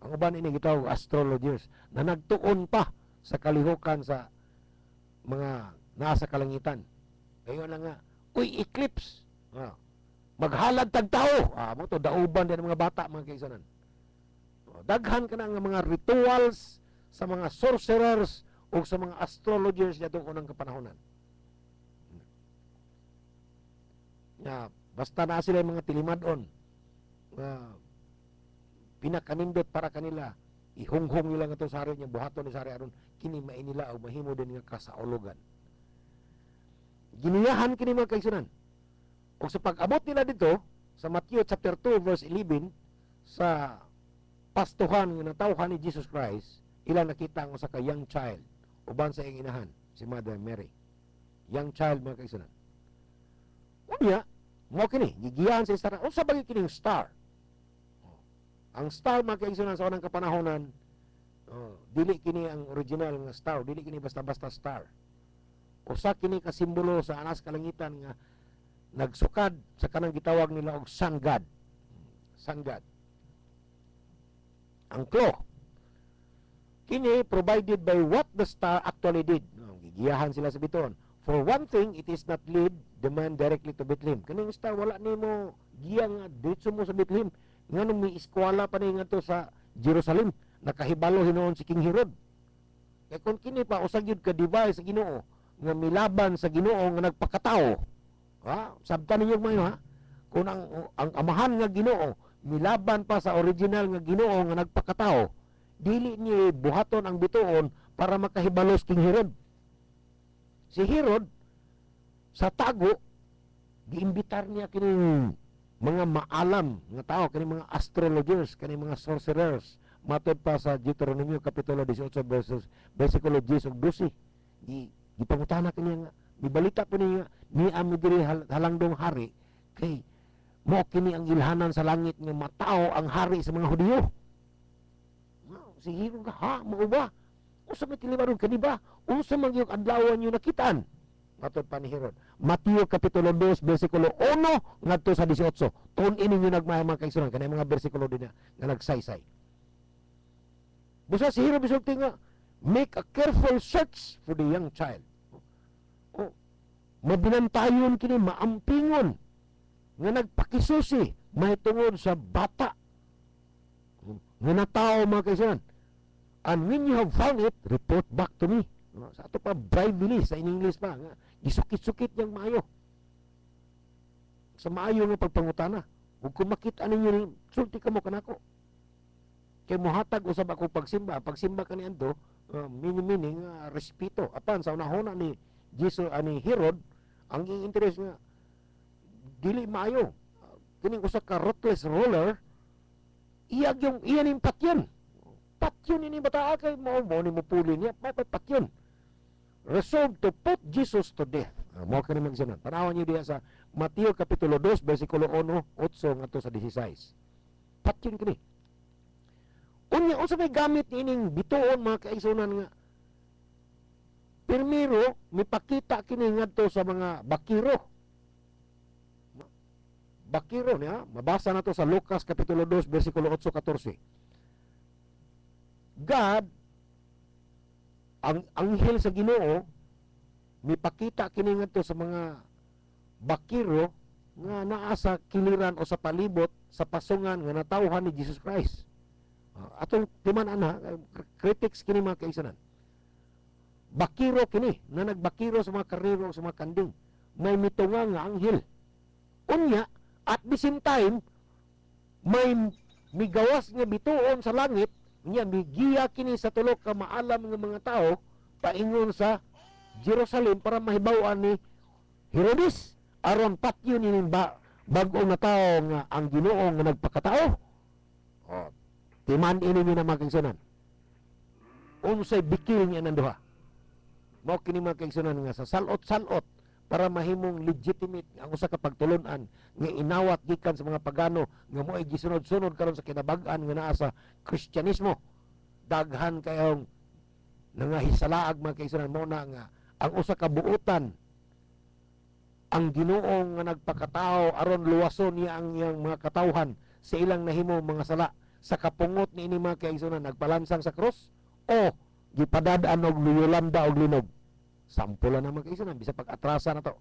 Ang uban ini gitawag astrologers na nagtuon pa sa kalihukan sa mga nasa kalangitan. Kayo na nga, uy, eclipse. maghalad tag tao. Mo to dauban din ang mga bata mga kaigsunan. Daghan ka na nga mga rituals sa mga sorcerers o sa mga astrologers niya itong unang kapanahonan. Basta na sila yung mga tilimadon. Pinakanindot para kanila. Ihunghong nila nga ito sa hari niya, buhaton ni sa hari aron, kini mainila o mahimo din nga kasaulugan. Giniyahan kini mga kaigsunan. O sa pag-abot nila dito, sa Matthew chapter 2 verse 11, sa pastuhan nga natawhan ni Jesus Christ, ilang nakita ang usa ka young child uban sa iyang inahan, si Mother Mary. Young child mga kaigsunan. Unya, mo kini gigiyahan sa star. Unsa bagi kining star? Ang star mga kaigsunan sa unang kapanahonan, dili kini ang original nga star, dili kini basta-basta star. Usa kini ka simbolo sa anas kalangitan nga nagsukad sa kanang gitawag nila og sun god. Sun god. Ang clue, kini provided by what the star actually did. Gigiyahan sila sa biton. For one thing, it is not lead the man directly to Bethlehem. Kaning star, wala ni mo giyang dito mo sa Bethlehem. Nga nung may eskwala pa ni nga to sa Jerusalem, nakahibalo hinoon si King Herod. Kaya kung kini pa, usag yun ka-device sa Ginoo, nga milaban sa Ginoo nga nagpakatao. Sabta ninyo mga kung ang amahan nga Ginoo, milaban pa sa original nga Ginoo nga nagpakatao, dili ni buhaton ang bituon para makahibalos King Herod. Si Herod sa tago giimbitar niya kining mga maalam nga tao, kining mga astrologers, kining mga sorcerers, matod pa sa Deuteronomio kapitulo 18 verses versikulo 10 ug 12. Gipangutana kini nga mibalita po niya ni ami diri halangdong hari kay mo kini ang ilhanan sa langit nga matao ang hari sa mga Hudiyo. Si Herod ha mao ba? Usa may tilimaron kani ba? Usa man yung adlawan yung nakitaan? Matod pa ni Herod. Mateo kapitulo 2 bersikulo 1 ngadto sa 18. Tun-in ninyo nagmay mga kaigsunan kanay mga bersikulo din nga nagsaysay. Busa si Herod bisulti nga make a careful search for the young child. Mabinantayon kini, maampingon nga nagpakisusi mahitungod sa bata nga natao mga kaigsunan. And when you have found it, report back to me. Sa ato pa bribely sa in English pa nga gisukit-sukit niyang maayo. Sa maayo nga pagpangutana. Ug kung makita ninyo ni sulti kamo kanako. Kay mohatag usab ako pagsimba. Pagsimba kaniadto, meaning respeto. Apan sa unahon ni Jesus ani Herod, ang interest nga dili maayo. Kining usa ka ruthless ruler, iya ning patyon. Patyon ini bata kay mo ni mupuli niya, patyon. Resolved to put Jesus to death. Mo kani magsunan. Tanawan niyo diha sa Mateo kapitulo 2 bersikulo 1:8 ngadto sa 16. Patyon kini. Unya unsa may gamit ining bituon mga kaigsunan nga primero mipakita kini ngadto sa mga bakiro. Bakiro niya, mabasa nato sa Lucas kapitulo 2 bersikulo 8-14. God, ang anghel sa Ginoo, mipakita kini ngadto sa mga bakiro nga naa sa kiliran o sa palibot sa pasungan nga natawhan ni Jesus Christ. Atong timan-ana, critics kini mga kaigsunan. Bakiro kini, na nagbakiro sa mga karero sa mga kanding. May mitunga nga anghel. Unya, at the same time, may migawas nga bituon sa langit, niya migiya kini sa tulo ka maalam nga mga tao paingon sa Jerusalem para mahibaw-an ni Herodes aron patyon ni bag-ong na tao nga ang Ginoo nga nagpakatao. Timan ini ni na mga kaigsunan. Unsay bikil niya nanduha. Mao kini mga kaigsunan nga sa salot-salot para mahimong legitimate ang usa ka pagtulon-an nga inawat gikan sa mga pagano nga mo'y gisunod-sunod karon sa kinabag-an nga naa sa Kristyanismo. Daghan kayong nangahisalaag mga kaigsunan mo na nga ang usa ka buotan ang Ginoo nga nagpakatao aron luwason niya ang iyang mga katawhan sa ilang nahimo mga sala sa kapungot ni ini mga kaigsunan nagpalansang sa cross o gipadad-an og Yolanda og linog. Sampulan na mga kaigsunan bisa pag-atrasa na to.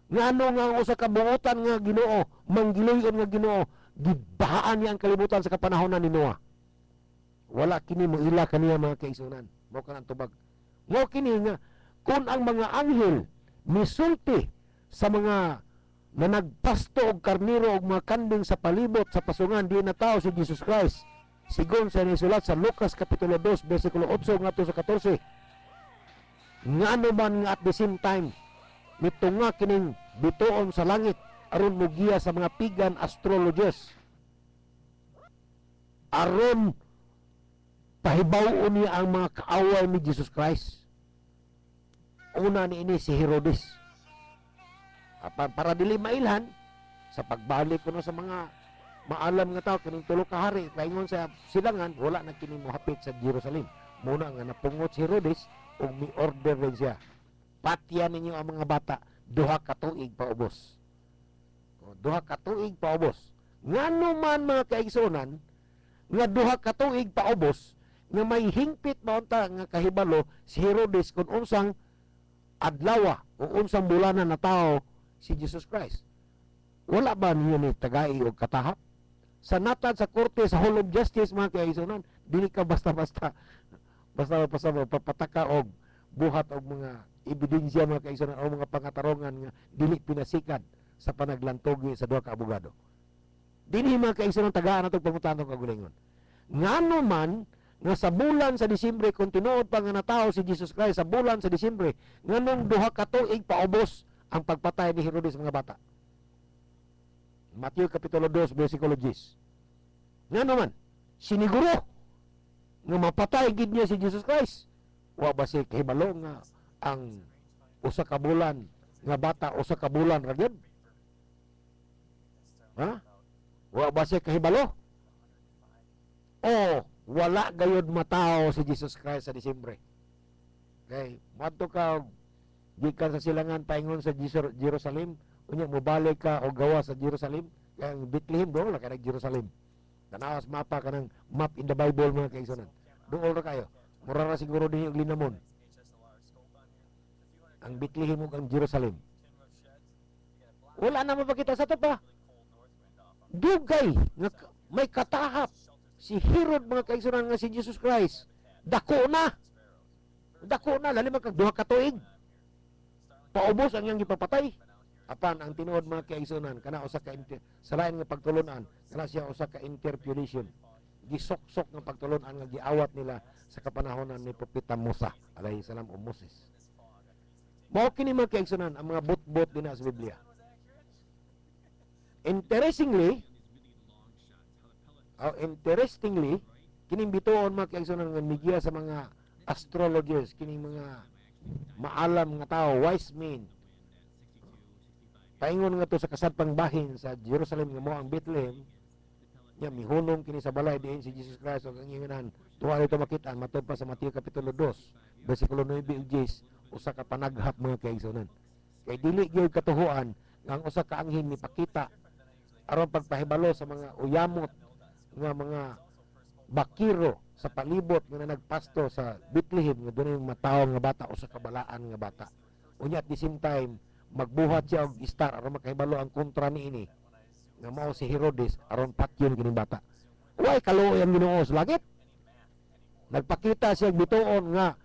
Ngano nga ang usa ka buotan nga Ginoo, manggiloyon nga Ginoo, gibahaan niya ang kalibutan sa kapanahonan ni Noah. Wala kini mo ila kaniya mga kaigsunan. Mo kanang tubag. Mo kini nga kung ang mga anghel misulti sa mga na nagpasto og karniro og mga kanding sa palibot sa pasungan di na tao si Jesus Christ. Sigon sa nisulat sa Lucas Kapitulo 2, versikulo 8 ngadto sa 14. Ngano man nga at the same time mitunga kining bituon sa langit aron mugiya sa mga pigan astrologers. Aron pahibaw niya ang mga kaaway ni Jesus Christ. Una ni ini si Herodes. Para dili mailhan sa pagbalik kuno sa mga maalam nga tao kining tulo ka hari paingon sa silangan wala na kini mohapit sa Jerusalem. Muna nga napungot si Herodes ug mi-order rin siya. Patyan ninyo ang mga bata duha ka tuig paubos. Duha ka tuig paubos. Ngano man mga kaigsunan nga duha ka tuig paubos nga may hingpit maunta nga kahibalo si Herodes kung unsang adlaw o unsang bulanan na tao si Jesus Christ. Wala ba niya ni tagai o katahap? Sa natad sa korte sa Hall of Justice mga kaigsunan, dili ka basta-basta papataka og buhat og mga ebidensya mga kaigsunan o mga pangatarungan nga dili pinasikat sa panaglantogi sa duha ka abogado. Dili mga kaigsunan tagaan atong pangutan og kagulingon. Ngano man nga sa bulan sa Disyembre kung tinuod pa nga natao si Jesus Christ sa bulan sa Disyembre nganong duha ka tuig paubos ang pagpatay ni Herodes mga bata. Matthew Kapitulo 2, versikulo 10. Ngano man siniguro nga mapatay gid niya si Jesus Christ. Wa ba si kahibalo nga ang usa ka bulan nga bata usa ka bulan ra gyud? Ha? Wa ba si kahibalo? O wala gayud matao si Jesus Christ sa Disyembre. Okay, madto ka gikan sa silangan paingon sa Jerusalem, unya mobalik ka o gawa sa Jerusalem, kay Bethlehem do la kay Jerusalem. Tanawas mapa kanang map in the Bible mga kaigsunan. Dool ra kayo. Mura ra siguro dinhi og linamon. Ang Bethlehem ug ang Jerusalem. Wala na mapakita sa to pa. Dugay nga may katahap si Herod mga kaigsunan nga si Jesus Christ. Dako na lali man kag duha ka tuig. Paubos ang iyang gipapatay. Apan ang tinuod mga kaigsunan kana usa ka sa lain nga pagtulunan, kana siya usa ka interpolation. Gisok-sok nga pagtulunan nga giawat nila sa kapanahonan ni Propeta Musa alayhi salam o Moses. Mao kini mga kaigsunan ang mga bot-bot dinha sa Biblia. Interestingly, kining bituon mga kaigsunan nga migiya sa mga astrologers, kining mga maalam nga tao, wise men. Paingon nga to sa kasadpang bahin sa Jerusalem nga mo ang Bethlehem, nya mihunong kini sa balay diin si Jesus Christ ug ang inganan tuwa dito makita matud pa sa Mateo Kapitulo 2, versikulo 9 ug 10, usa ka panaghap mga kaigsunan. Kay dili gyud katuhuan nga ang usa ka anghel ni pakita aron pagpahibalo sa mga uyamot nga mga bakiro sa palibot nga nagpasto sa Bethlehem nga dunay mataw nga bata usa ka balaan nga bata. Unya at the same time magbuhat siya og star aron makahibalo ang kontra niini nga mao si Herodes aron patyon kini bata. Way kaluoy ang Ginoo sa langit. Nagpakita siya bituon nga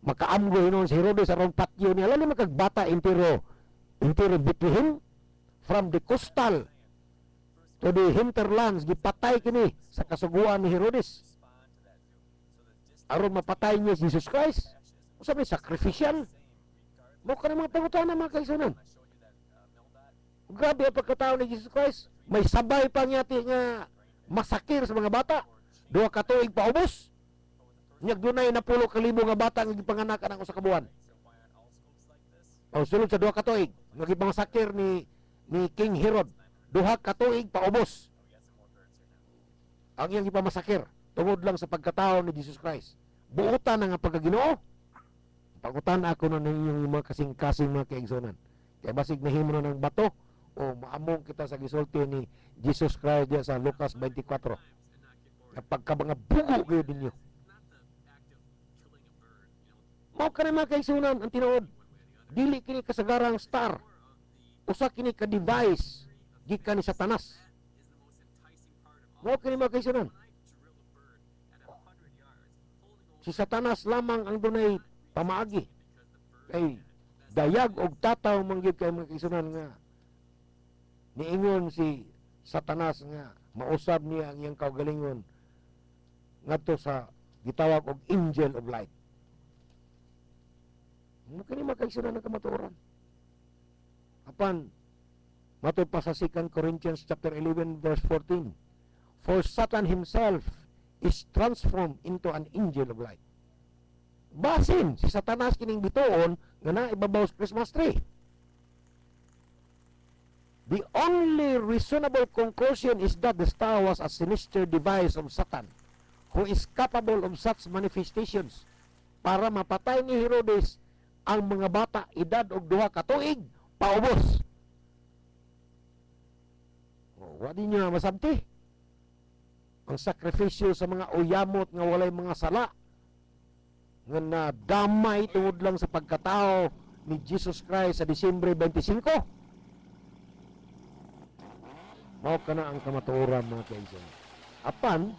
makaamgo hinon si Herodes aron patyon niya lalo makagbata entero Bethlehem from the coastal to the hinterlands gipatay kini sa kasuguan ni Herodes aron mapatay niya si Jesus Christ. Usa may sacrificial. Mo ka mga pangutana mga kaigsunan. Grabe ang pagkatao ni Jesus Christ. May sabay pa niya nga masakir sa mga bata. Duha ka tuig paubos. Nyag dunay na 10,000 nga bata nga gipanganak ang usa ka buwan. O sulod sa duha ka tuig nga gipangasakir ni King Herod. Duha ka tuig paubos. Ang iyang gipamasakir tungod lang sa pagkatao ni Jesus Christ. Buotan na nga pagkaginoo. Pangutan ako na ninyong mga kasing-kasing mga kaigsunan. Kaya basig nahimo na ng bato o maamong kita sa gisulti ni Jesus Christ sa Lucas 24. Kapag ka mga bugo kayo ninyo. Mao ka na mga kaigsunan ang tinuod. Dili kini kasagarang star. Usa kini ka device gikan ni Satanas. Mao kini mga kaigsunan. Si Satanas lamang ang dunay pamaagi. Kay dayag og tataw manggid kay mga kaigsunan nga niingon si Satanas nga mausab niya ang iyang kaugalingon ngadto sa gitawag og angel of light. Mo kini makaigsunan ng kamatuoran. Apan matod pa sa 2 Corinthians chapter 11 verse 14. For Satan himself is transformed into an angel of light. Basin si Satanas kining bituon nga naibabaw sa Christmas tree. The only reasonable conclusion is that the star was a sinister device of Satan who is capable of such manifestations para mapatay ni Herodes ang mga bata edad og 2 ka tuig paubos. Wa di niya masabti. Ang sakripisyo sa mga uyamot nga walay mga sala nga nadamay tungod lang sa pagkatao ni Jesus Christ sa Disyembre 25. Mao kana ang kamatuoran mga kaibigan. Apan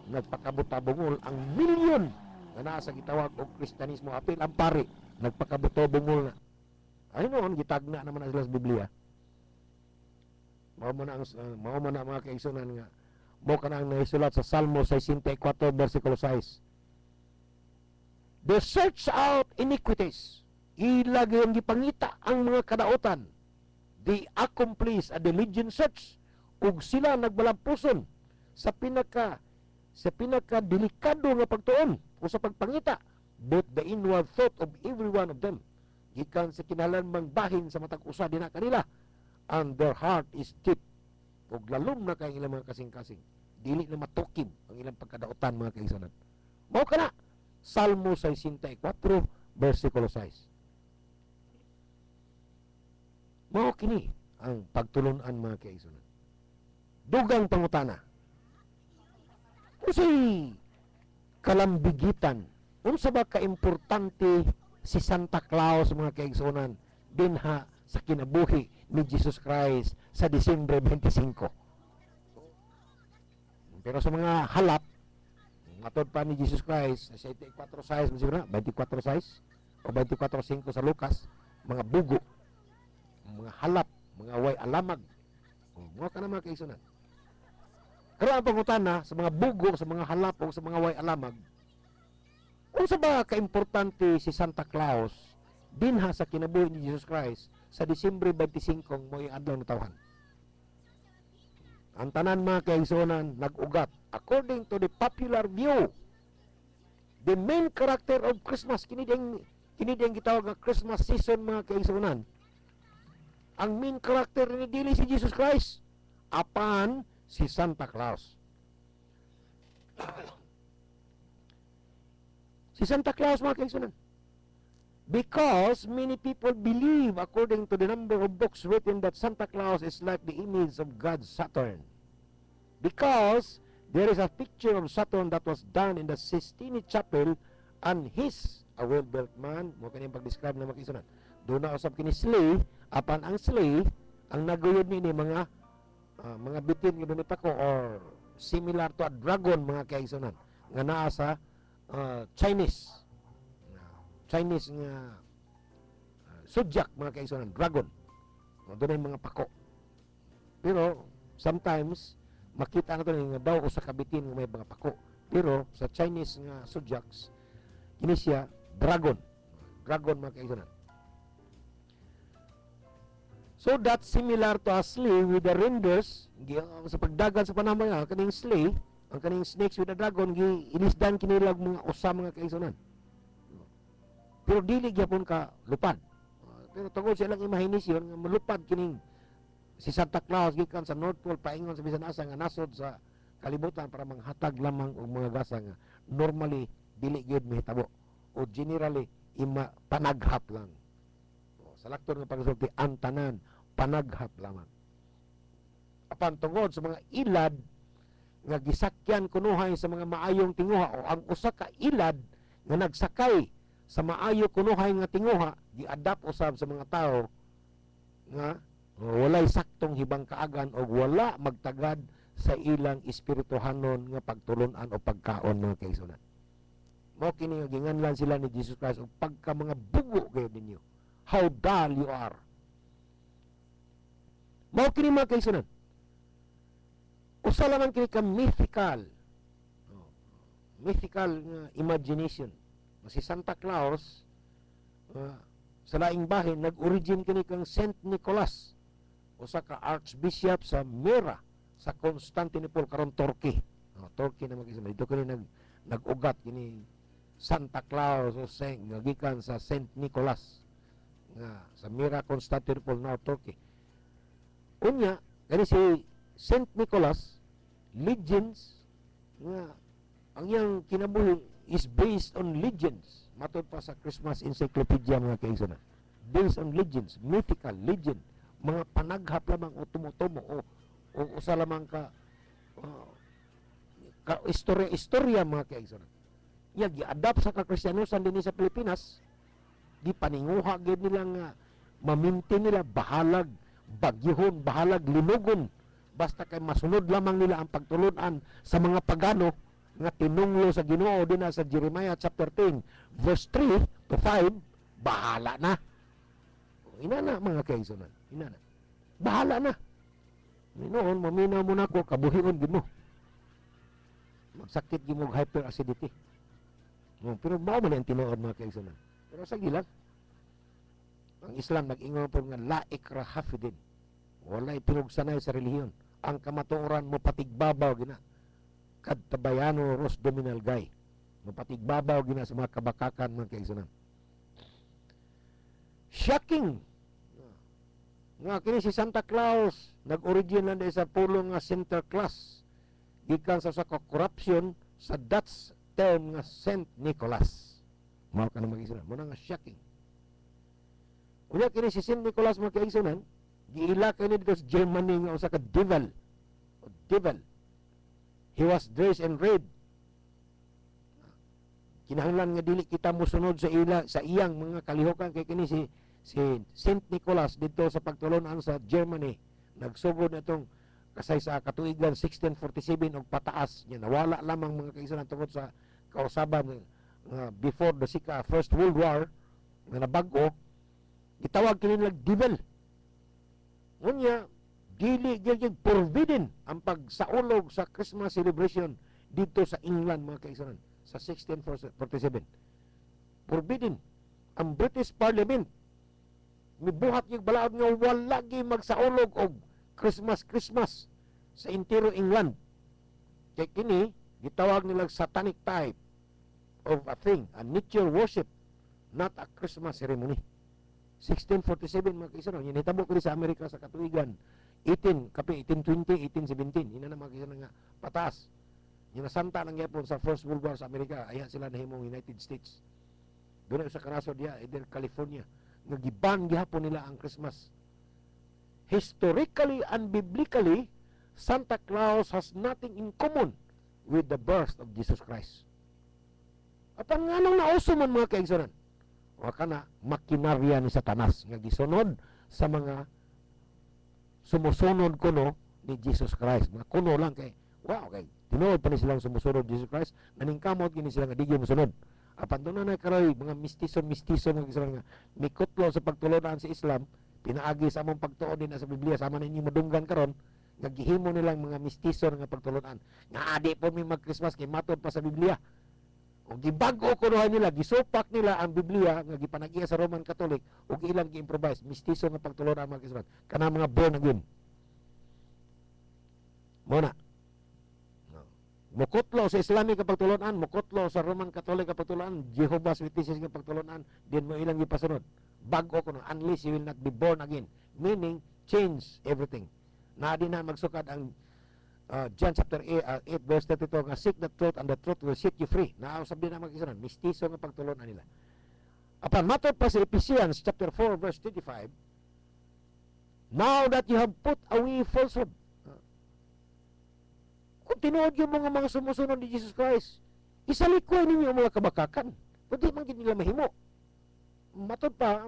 nagpakabuta-bungol ang milyon nga naa sa gitawag og Kristyanismo apil ang pari nagpakabuta-bungol na. Ay noon gitagna naman sila sa Biblia. Mao man ang mga kaigsunan nga mao kana ang naisulat sa Salmo 64 bersikulo 6. They search out iniquities. Ilagay ang gipangita ang mga kadautan. They accomplish a diligent search. Ug sila nagbalampuson sa pinaka delikado nga pagtuon o sa pagpangita both the inward thought of every one of them gikan sa kinahanglang bahin sa matag usa dinha kanila, and their heart is deep ug lalom na kay ilang mga kasing-kasing dili na matukib ang ilang pagkadautan mga kaisanan. Mao kana Salmo 64 bersikulo 6. Mao kini ang pagtulon-an mga kaisanan. Dugang pangutana. Unsay kalambigitan? Unsa ba kaimportante si Santa Claus mga kaigsunan dinha sa kinabuhi ni Jesus Christ sa Disyembre 25? Pero sa mga halap, matod pa ni Jesus Christ sa 24:6 siguro na 24:6 o 24:5 sa Lucas, mga bugo, mga halap, mga way alamag. Mga ka na mga kaigsunan. Pero ang pangutana sa mga bugo, sa mga halap o sa mga way alamag, unsa ba kaimportante si Santa Claus dinha sa kinabuhi ni Jesus Christ sa Disyembre 25 mo'y adlaw na tawhan? Ang tanan mga kaigsunan nag-ugat. According to the popular view, the main character of Christmas, kini ding gitawag nga Christmas season mga kaigsunan, ang main character ni dili si Jesus Christ, apan si Santa Claus. Si Santa Claus mga kaigsunan. Because many people believe, according to the number of books written, that Santa Claus is like the image of God's Saturn. Because there is a picture of Saturn that was done in the Sistine Chapel, and he's a well-built man. Mo kaniyang pag-describe na mga kaigsunan. Doon na usab kini sleigh, apan ang sleigh, ang naguyod ni mga bitin nga dunit ako or similar to a dragon mga kaigsunan nga naa sa Chinese nga sudyak mga kaigsunan, dragon. Doon mga pako. Pero sometimes makita nato nga daw usa ka bitin nga may mga pako. Pero sa Chinese nga sudyaks kini siya dragon mga kaigsunan. So that's similar to a sleigh with the reindeers. Sa pagdagan sa panahon nga kaning sleigh, ang kaning snakes with the dragon inisdan kinilag mga usa mga kaigsunan. Pero dili gyapon ka lupad. Pero tungod sa ilang imahinasyon nga malupad kining si Santa Claus gikan sa North Pole paingon sa bisan asa nga nasod sa kalibutan para manghatag lamang og mga gasa nga normally dili gyud mahitabo o generally panaghap lang. Sa lakton nga pagsulti ang tanan panaghap lamang. Apan tungod sa mga ilad nga gisakyan kunuhay sa mga maayong tinguha o ang usa ka ilad nga nagsakay sa maayo kunuhay nga tinguha gi-adapt usab sa mga tao nga walay saktong hibang kaagan o wala magtagad sa ilang espirituhanon nga pagtulon-an o pagkaon mga kaigsunan. Mao kini nga ginganlan sila ni Jesus Christ og pagka mga bugo kayo ninyo. How dull you are. Mao kini mga kaigsunan. Usa lamang kini ka mythical. Mythical nga imagination. Si Santa Claus sa laing bahin nag-origin kini kang Saint Nicholas, usa ka archbishop sa Myra sa Constantinople karon Turkey. Turkey na mag-isa. Dito kini nag-ugat kini Santa Claus o Saint gikan sa Saint Nicholas nga sa Myra, Constantinople, now Turkey. Unya kani si Saint Nicholas legends nga ang iyang kinabuhi is based on legends. Matod pa sa Christmas Encyclopedia mga kaigsunan. Based on legends, mythical legend, mga panaghap lamang o tumutumo o usa lamang ka istorya mga kaigsunan. Iya gi-adapt sa Kristyanusan dinhi sa Pilipinas, gipaninguha gid nila nga mamintin nila bahalag bagyuhon, bahalag linugon basta kay masunod lamang nila ang pagtulon-an sa mga pagano nga tinunglo sa Ginoo dinha sa Jeremiah chapter 10 verse 3 to 5, bahala na. Ina na mga kaigsunan, ina na. Bahala na. Noon maminaw mo nako kabuhion gid mo. Magsakit gid mo hyperacidity. Pero mao man ang tinuod mga kaigsunan. Pero sa gilang ang Islam nag-ingon po nga la ikraha fi din. Walay pinugsanay sa relihiyon. Ang kamatuoran mo patigbabaw gina. Kadtabayano ros dominal gay. Mo patigbabaw gina sa mga kabakakan mga kaigsunan. Shocking. Nga kini si Santa Claus nag-origin lang sa pulong nga Sinterklaas. Gikan sa corruption sa Dutch term nga Saint Nicholas. Mao ka na mag-igsunan. Muna nga shocking. Unya kini si Saint Nicholas mga kaigsunan, giila kini dito sa Germany nga usa ka devil. Devil. He was dressed in red. Kinahanglan nga dili kita mosunod sa iyang mga kalihokan kay kini si Saint Nicholas dito sa pagtulon-an sa Germany. Nagsugod na itong kasay sa katuigan 1647 og pataas niya nawala lamang mga kaigsunan tungod sa kausaban before the First World War nga nabag-o gitawag kini nilang devil. Unya dili gyud forbidden ang pagsaulog sa Christmas celebration dito sa England mga kaigsunan sa 1647. Forbidden. Ang British Parliament mibuhat yung balaod nga wala gyud magsaulog og Christmas sa entire England. Kay kini gitawag nilang satanic type of a thing, a nature worship, not a Christmas ceremony. 1647 mga kaigsunan, yan hitabo ko sa Amerika sa katuigan 1820, 1817, ina na mga kaigsunan nga pataas. Yung nasanta ng yapon sa First World War sa Amerika, aya sila nahimong United States. Doon sa kanaso diya, either California, nga giban gihapon nila ang Christmas. Historically and biblically, Santa Claus has nothing in common with the birth of Jesus Christ. At ang anong nauso man mga kaigsunan, waka na makinarya ni Satanas nga gisunod sa mga sumusunod kuno ni Jesus Christ. Mga kuno lang kay, wow, kay tinuod pa ni silang sumusunod ni Jesus Christ, naningkamot gini sila nga di gyud mosunod. Apan doon na karoy mga mistiso nga gisunod nga mikutlo sa pagtulon sa Islam, pinaagi sa among pagtuon din sa Biblia sama ninyo madunggan karon nga gihimo nilang mga mistiso nga pagtulunan. Nga adi po mi mag-Christmas kay matod pa sa Biblia. O gibag-o kunuhan nila, gisupak nila ang Biblia nga gipanag-iya sa Roman Catholic ug ilang gi-improvise mistiso nga pagtulunan mga Christmas. Kana mga born again. Muna. Mukutlo sa Islamic nga pagtulunan, mukutlo sa Roman Catholic nga pagtulunan, Jehovah's Witnesses nga pagtulunan, din mo ilang gipasunod. Bag-o kuno, unless you will not be born again. Meaning, change everything. Na di na magsukad ang John chapter 8 verse 32 nga seek the truth and the truth will set you free. Nausab din na mag-isaran, mistiso nga pagtulunan nila. Apan matod pa sa Ephesians chapter 4 verse 25, now that you have put away falsehood. Kung tinuod yung mga sumusunod ni Jesus Christ, isalikoy ninyo ang mga kabakakan. Kundi man gid nila mahimo. Matod pa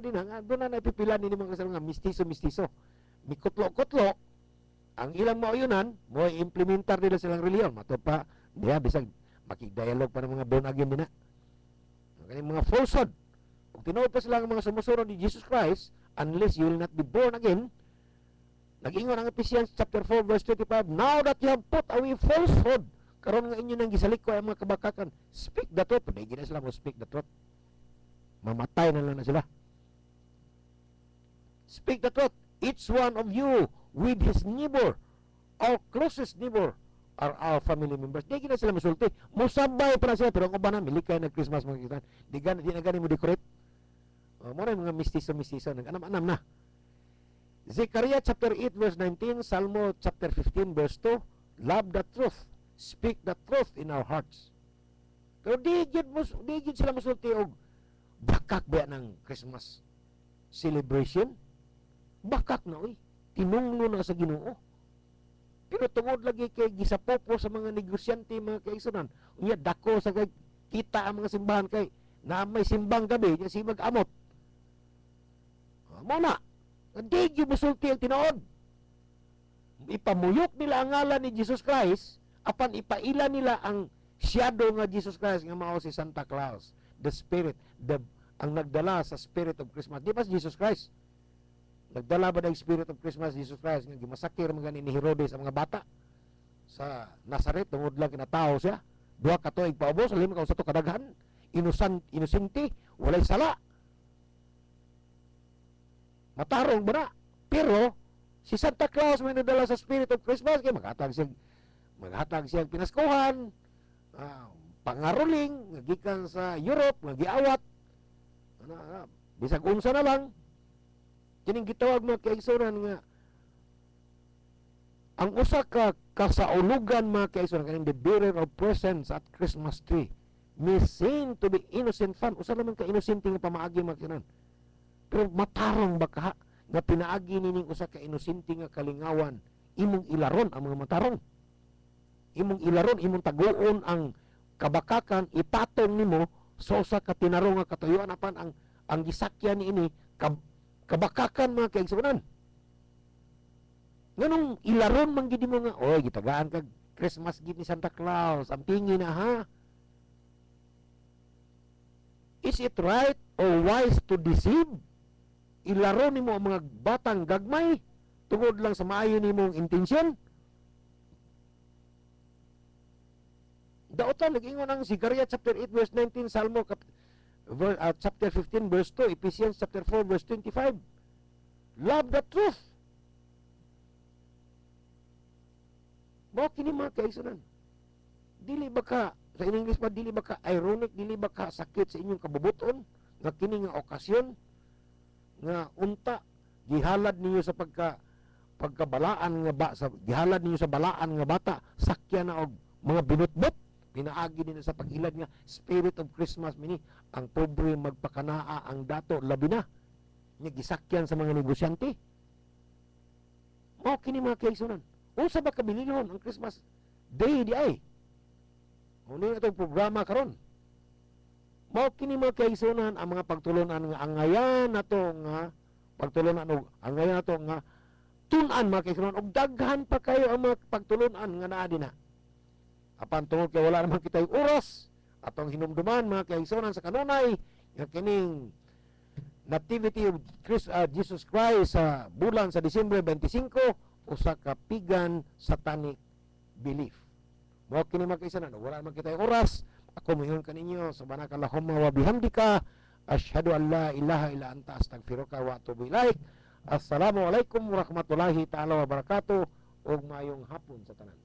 din nga doon na napipilan ni mga kasal nga mistiso. Mikutlo-kutlo ang ilang mauyunan mo implementar nila silang reliyon. Matod pa diya bisag makig-dialogue pa ng mga born again din na. Kani mga falsehood. Kung tinuod pa sila ang mga sumusunod ni Jesus Christ, unless you will not be born again, nag-ingon ang Ephesians chapter 4 verse 25, now that you have put away falsehood, karon nga inyo nang gisalik ko ang mga kabakakan, speak the truth. Pwede na sila mo speak the truth. Mamatay na lang na sila. Speak the truth. Each one of you with his neighbor, our closest neighbor, are our family members. Di na sila masulti. Musabay pa na sila. Pero ang ubanan, milikay na Christmas mga kitan. Di na gani mo decorate. Muna yung mga mistiso. Nag-anam-anam na. Zechariah chapter 8 verse 19, Salmo chapter 15 verse 2, love the truth. Speak the truth in our hearts. Pero di gid sila masulti og bakak ba ng Christmas celebration? Bakak na oy. Tinunglo na sa Ginoo. Pero tungod lagi kay gisapopo sa mga negosyante mga kaigsunan. Unya dako sa kay kita ang mga simbahan kay na may simbang gabi nya si mag-amot. Mo na. Di gyud musulti ang tinuod. Ipamuyok nila ang ngalan ni Jesus Christ apan ipaila nila ang shadow nga Jesus Christ nga mao si Santa Claus, the spirit, ang nagdala sa spirit of Christmas. Di ba si Jesus Christ? Nagdala ba ng spirit of Christmas Jesus Christ nga gimasakir mga ni Herodes ang mga bata sa Nazareth tungod lang kinatao siya. Duha ka tuig paubos, lima ka usa to kadaghan, inusinti, walay sala. Matarong ba na? Pero si Santa Claus may nadala sa spirit of Christmas kay maghatag siya pinaskuhan, pangaruling gikan sa Europe nga giawat. Bisag unsa na lang kining gitawag mga kaigsunan nga ang usa ka kasaulugan mga kaigsunan kaning the bearer of presents at Christmas tree may seem to be innocent fun. Usa naman ka innocent nga pamaagi mga kaigsunan. Pero matarong baka nga pinaagi nining usa ka innocent nga kalingawan, imong ilaron ang mga matarong. Imong ilaron, imong taguon ang kabakakan, ipatong nimo sa usa ka tinarong nga katuyuan apan ang gisakyan niini kabakakan mga kaigsunan. Nganong ilaron man gid mo nga, oy gitagaan kag Christmas gift ni Santa Claus, ang tingin na ha. Is it right or wise to deceive? Ilaro nimo ang mga batang gagmay tungod lang sa maayo nimong intensyon? Daotan nag-ingon ang Zechariah chapter 8 verse 19, Salmo chapter 15 verse 2, Ephesians chapter 4 verse 25. Love the truth. Mo kini mga kaigsunan. Dili ba ka sa English pa dili ba ka ironic, dili ba ka sakit sa inyong kabubuton nga kini nga okasyon nga unta gihalad ninyo sa pagkabalaan nga gihalad ninyo sa balaan nga bata sakyan na og mga binutbot pinaagi din sa pag-ilad nga spirit of Christmas mini ang pobre magpakanaa ang dato labi na nga gisakyan sa mga negosyante. Mao kini mga kaigsunan. Unsa ba kabilihon ang Christmas day di ay? Muna na itong programa karon. Mao kini mga kaigsunan ang mga pagtulunan nga angayan nato nga pagtulunan og angayan nato nga tun-an mga kaigsunan og daghan pa kayo ang mga pagtulunan nga naa dinha. Apan tungod kay wala naman kitay oras atong hinumduman mga kaigsunan sa kanunay nga kining nativity of Jesus Christ sa bulan sa Disyembre 25 usa ka pigan satanic belief. Mao kini mga kaigsunan wala naman kitay oras. Ako mayon kaninyo subhanakallahumma wa bihamdika asyhadu an la ilaha illa anta astaghfiruka wa atubu ilaik. Assalamualaikum warahmatullahi taala wabarakatuh ug mayong hapon sa tanan.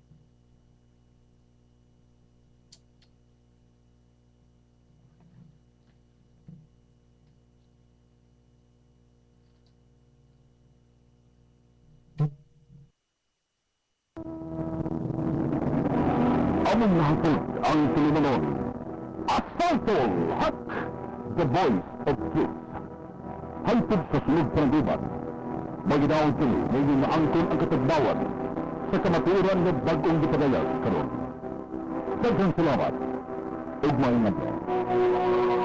Among nahapod ang tulumanon. Assaultol Hak, the voice of truth. Hantod sa sulog sa gubat. Maginaon kini, may naangkon ang katagbawan sa kamaturan ng bagong gipadayag karon. Daghang salamat. ug maayong adlaw.